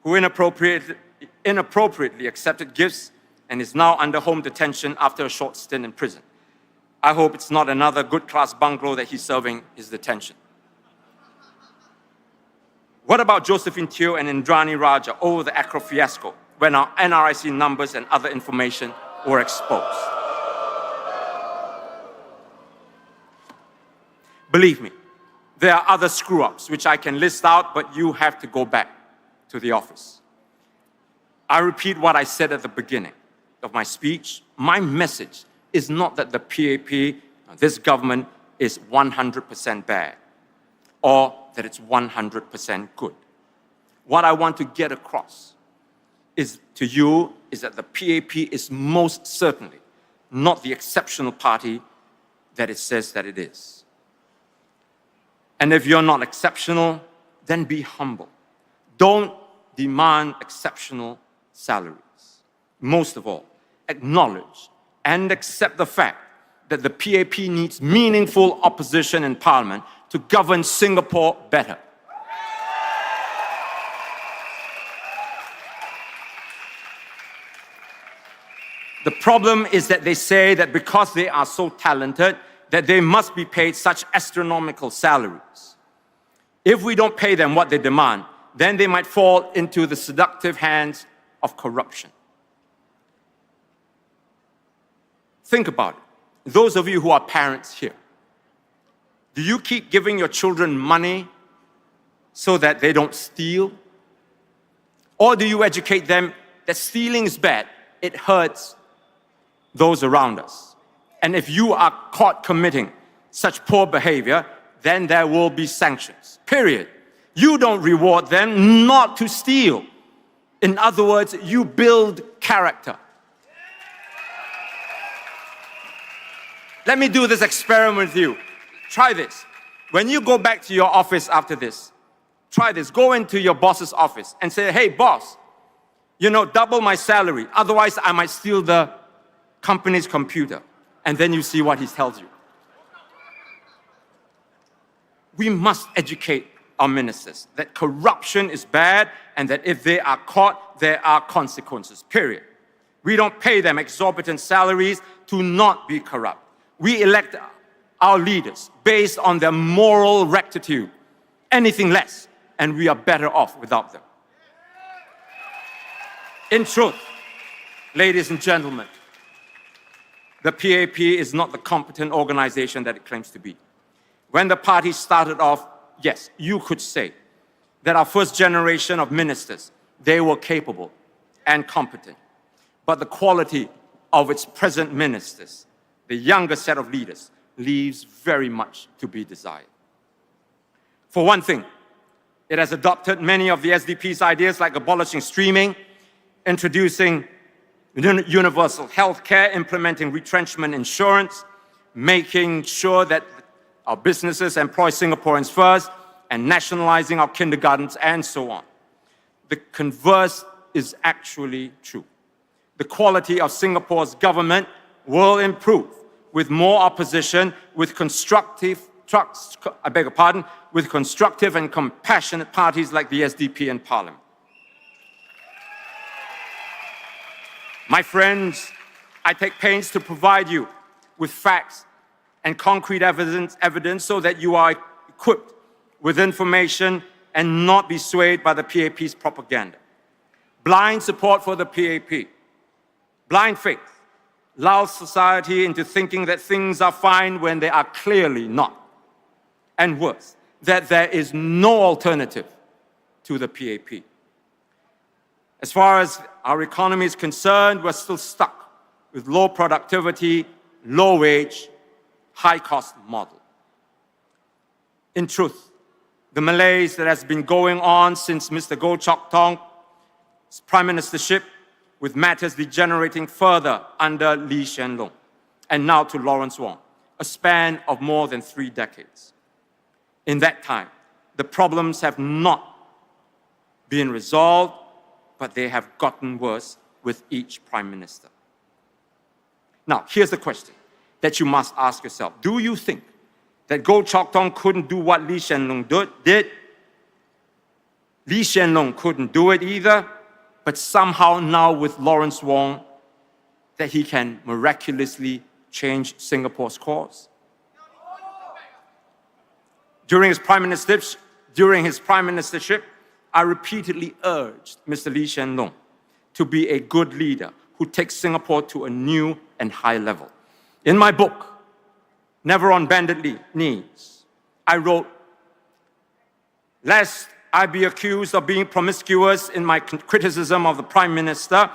J: who inappropriately accepted gifts and is now under home detention after a short stint in prison. I hope it's not another good-class bungalow that he's serving his detention. What about Josephine Teo and Indrani Raja over the Accra fiasco when our NRIC numbers and other information were exposed? Believe me, there are other screw-ups which I can list out, but you have to go back to the office. I repeat what I said at the beginning of my speech. My message is not that the PAP, this government, is 100% bad or that it's 100% good. What I want to get across to you is that the PAP is most certainly not the exceptional party that it says that it is. And if you're not exceptional, then be humble. Don't demand exceptional salaries. Most of all, acknowledge and accept the fact that the PAP needs meaningful opposition in Parliament to govern Singapore better. The problem is that they say that because they are so talented, that they must be paid such astronomical salaries. If we don't pay them what they demand, then they might fall into the seductive hands of corruption. Think about it. Those of you who are parents here, do you keep giving your children money so that they don't steal? Or do you educate them that stealing is bad, it hurts those around us? And if you are caught committing such poor behavior, then there will be sanctions, period. You don't reward them not to steal. In other words, you build character. Let me do this experiment with you. Try this. When you go back to your office after this, try this. Go into your boss's office and say, hey, boss, double my salary. Otherwise, I might steal the company's computer. And then you see what he tells you. We must educate our ministers that corruption is bad and that if they are caught, there are consequences, period. We don't pay them exorbitant salaries to not be corrupt. We elect our leaders based on their moral rectitude. Anything less, and we are better off without them. In truth, ladies and gentlemen, the PAP is not the competent organization that it claims to be. When the party started off, yes, you could say that our first generation of ministers, they were capable and competent. But the quality of its present ministers, the younger set of leaders, leaves very much to be desired. For one thing, it has adopted many of the SDP's ideas like abolishing streaming, introducing universal health care, implementing retrenchment insurance, making sure that our businesses employ Singaporeans first, and nationalizing our kindergartens, and so on. The converse is actually true. The quality of Singapore's government will improve with more opposition, with constructive and compassionate parties like the SDP in Parliament. My friends, I take pains to provide you with facts and concrete evidence so that you are equipped with information and not be swayed by the PAP's propaganda. Blind support for the PAP, blind faith, lulls society into thinking that things are fine when they are clearly not. And worse, that there is no alternative to the PAP. As far as our economy is concerned, we're still stuck with low productivity, low wage, high cost model. In truth, the malaise that has been going on since Mr. Goh Chok Tong's prime ministership, with matters degenerating further under Lee Hsien Loong, and now to Lawrence Wong, a span of more than 3 decades. In that time, the problems have not been resolved, but they have gotten worse with each prime minister. Now, here's the question that you must ask yourself. Do you think that Goh Chok Tong couldn't do what Lee Hsien Loong did? Lee Hsien Loong couldn't do it either, but somehow now with Lawrence Wong, that he can miraculously change Singapore's course. During his prime ministership, I repeatedly urged Mr. Lee Hsien Loong to be a good leader who takes Singapore to a new and high level. In my book, Never on Bended Knees, I wrote, lest I be accused of being promiscuous in my criticism of the Prime Minister,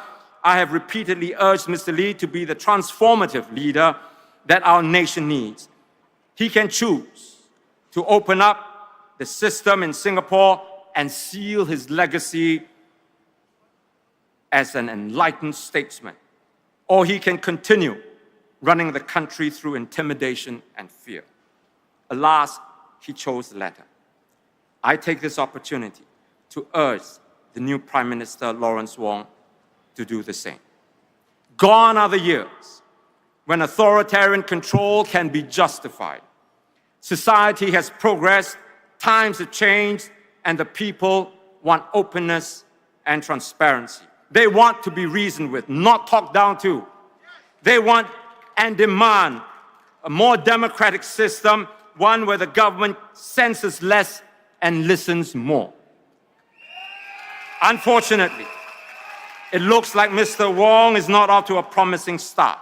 J: I have repeatedly urged Mr. Lee to be the transformative leader that our nation needs. He can choose to open up the system in Singapore and seal his legacy as an enlightened statesman. Or he can continue running the country through intimidation and fear. Alas, he chose the latter. I take this opportunity to urge the new Prime Minister, Lawrence Wong, to do the same. Gone are the years when authoritarian control can be justified. Society has progressed, times have changed, and the people want openness and transparency. They want to be reasoned with, not talked down to. They want and demand a more democratic system, one where the government censors less and listens more. Unfortunately, it looks like Mr. Wong is not off to a promising start.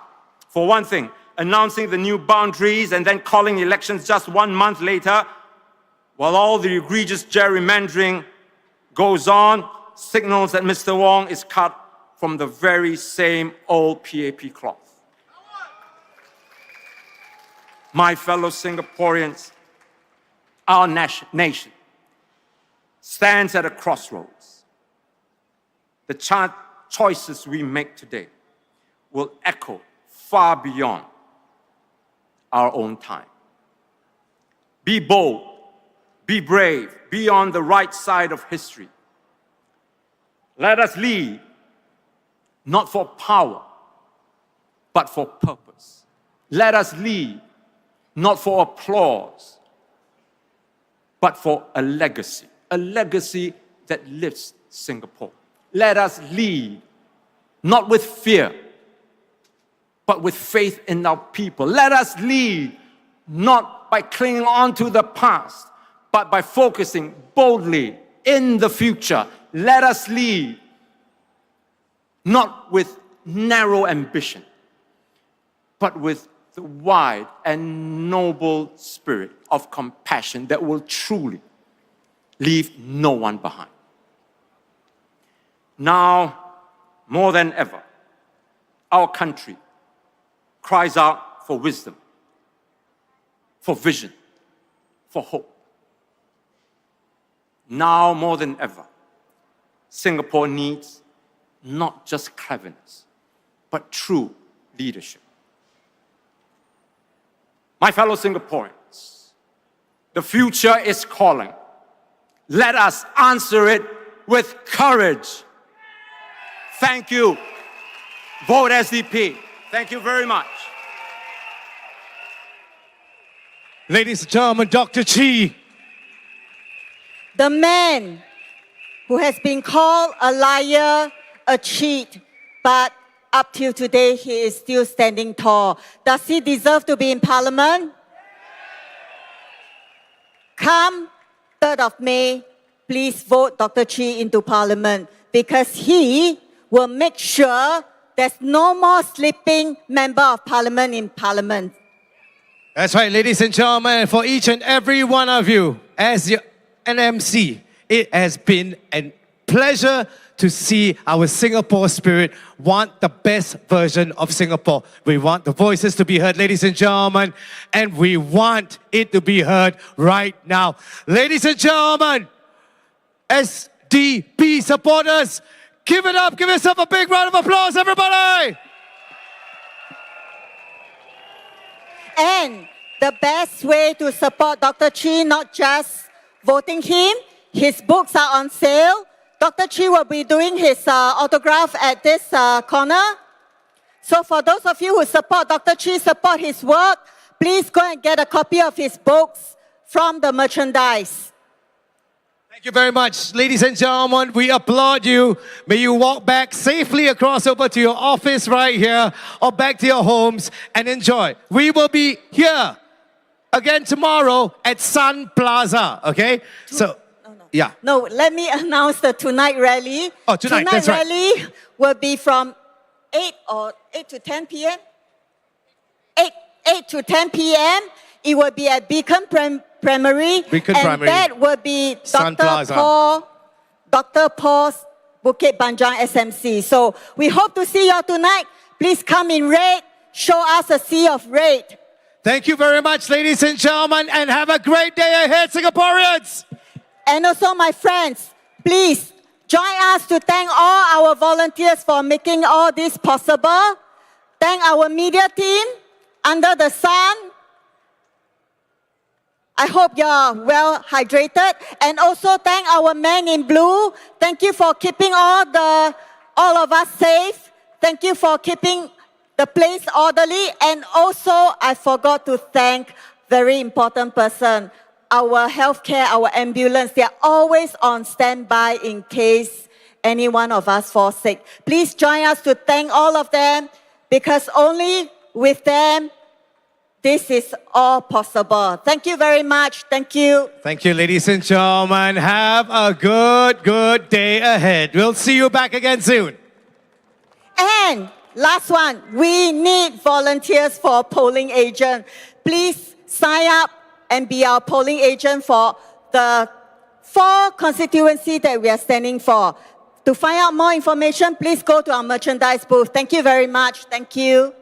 J: For one thing, announcing the new boundaries and then calling elections just 1 month later, while all the egregious gerrymandering goes on, signals that Mr. Wong is cut from the very same old PAP cloth. My fellow Singaporeans, our nation stands at a crossroads. The choices we make today will echo far beyond our own time. Be bold, be brave, be on the right side of history. Let us lead, not for power, but for purpose. Let us lead, not for applause, but for a legacy that lifts Singapore. Let us lead, not with fear, but with faith in our people. Let us lead, not by clinging on to the past, but by focusing boldly in the future. Let us lead, not with narrow ambition, but with the wide and noble spirit of compassion that will truly leave no one behind. Now, more than ever, our country cries out for wisdom, for vision, for hope. Now more than ever, Singapore needs not just cleverness, but true leadership. My fellow Singaporeans, the future is calling. Let us answer it with courage. Thank you. Vote SDP. Thank you very much.
A: Ladies and gentlemen, Dr. Chi.
B: The man who has been called a liar, a cheat, but up till today, he is still standing tall. Does he deserve to be in Parliament? Come 3rd of May, please vote Dr. Chi into Parliament because he will make sure there's no more sleeping member of Parliament in Parliament.
A: That's right, ladies and gentlemen, for each and every one of you, as your NMC, it has been a pleasure to see our Singapore spirit want the best version of Singapore. We want the voices to be heard, ladies and gentlemen, and we want it to be heard right now. Ladies and gentlemen, SDP supporters, give it up, give yourself a big round of applause, everybody!
B: And the best way to support Dr. Chi, not just voting him, his books are on sale. Dr. Chi will be doing his autograph at this corner. So for those of you who support Dr. Chi, support his work, please go and get a copy of his books from the merchandise.
A: Thank you very much. Ladies and gentlemen, we applaud you. May you walk back safely across over to your office right here or back to your homes and enjoy. We will be here again tomorrow at Sun Plaza, okay? So, yeah.
B: No, let me announce the tonight rally.
A: Oh, tonight, that's right.
B: Rally will be from 8 to 10 p.m. 8 to 10 p.m. It will be at Beacon Primary. And that will be Dr. Paul's Bukit Panjang SMC. So we hope to see you all tonight. Please come in red. Show us a sea of red.
A: Thank you very much, ladies and gentlemen, and have a great day ahead, Singaporeans.
B: And also, my friends, please join us to thank all our volunteers for making all this possible. Thank our media team under the sun. I hope you're well hydrated. And also thank our men in blue. Thank you for keeping all of us safe. Thank you for keeping the place orderly. And also, I forgot to thank very important person, our healthcare, our ambulance. They are always on standby in case any one of us fall sick. Please join us to thank all of them, because only with them, this is all possible. Thank you very much. Thank you.
A: Thank you, ladies and gentlemen. Have a good day ahead. We'll see you back again soon.
B: And last one, we need volunteers for polling agent. Please sign up and be our polling agent for the 4 constituencies that we are standing for. To find out more information, please go to our merchandise booth. Thank you very much. Thank you.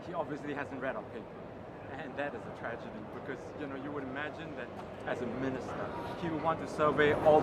J: He obviously hasn't read our paper. And that is a tragedy because, you would imagine that as a minister, he would want to survey all the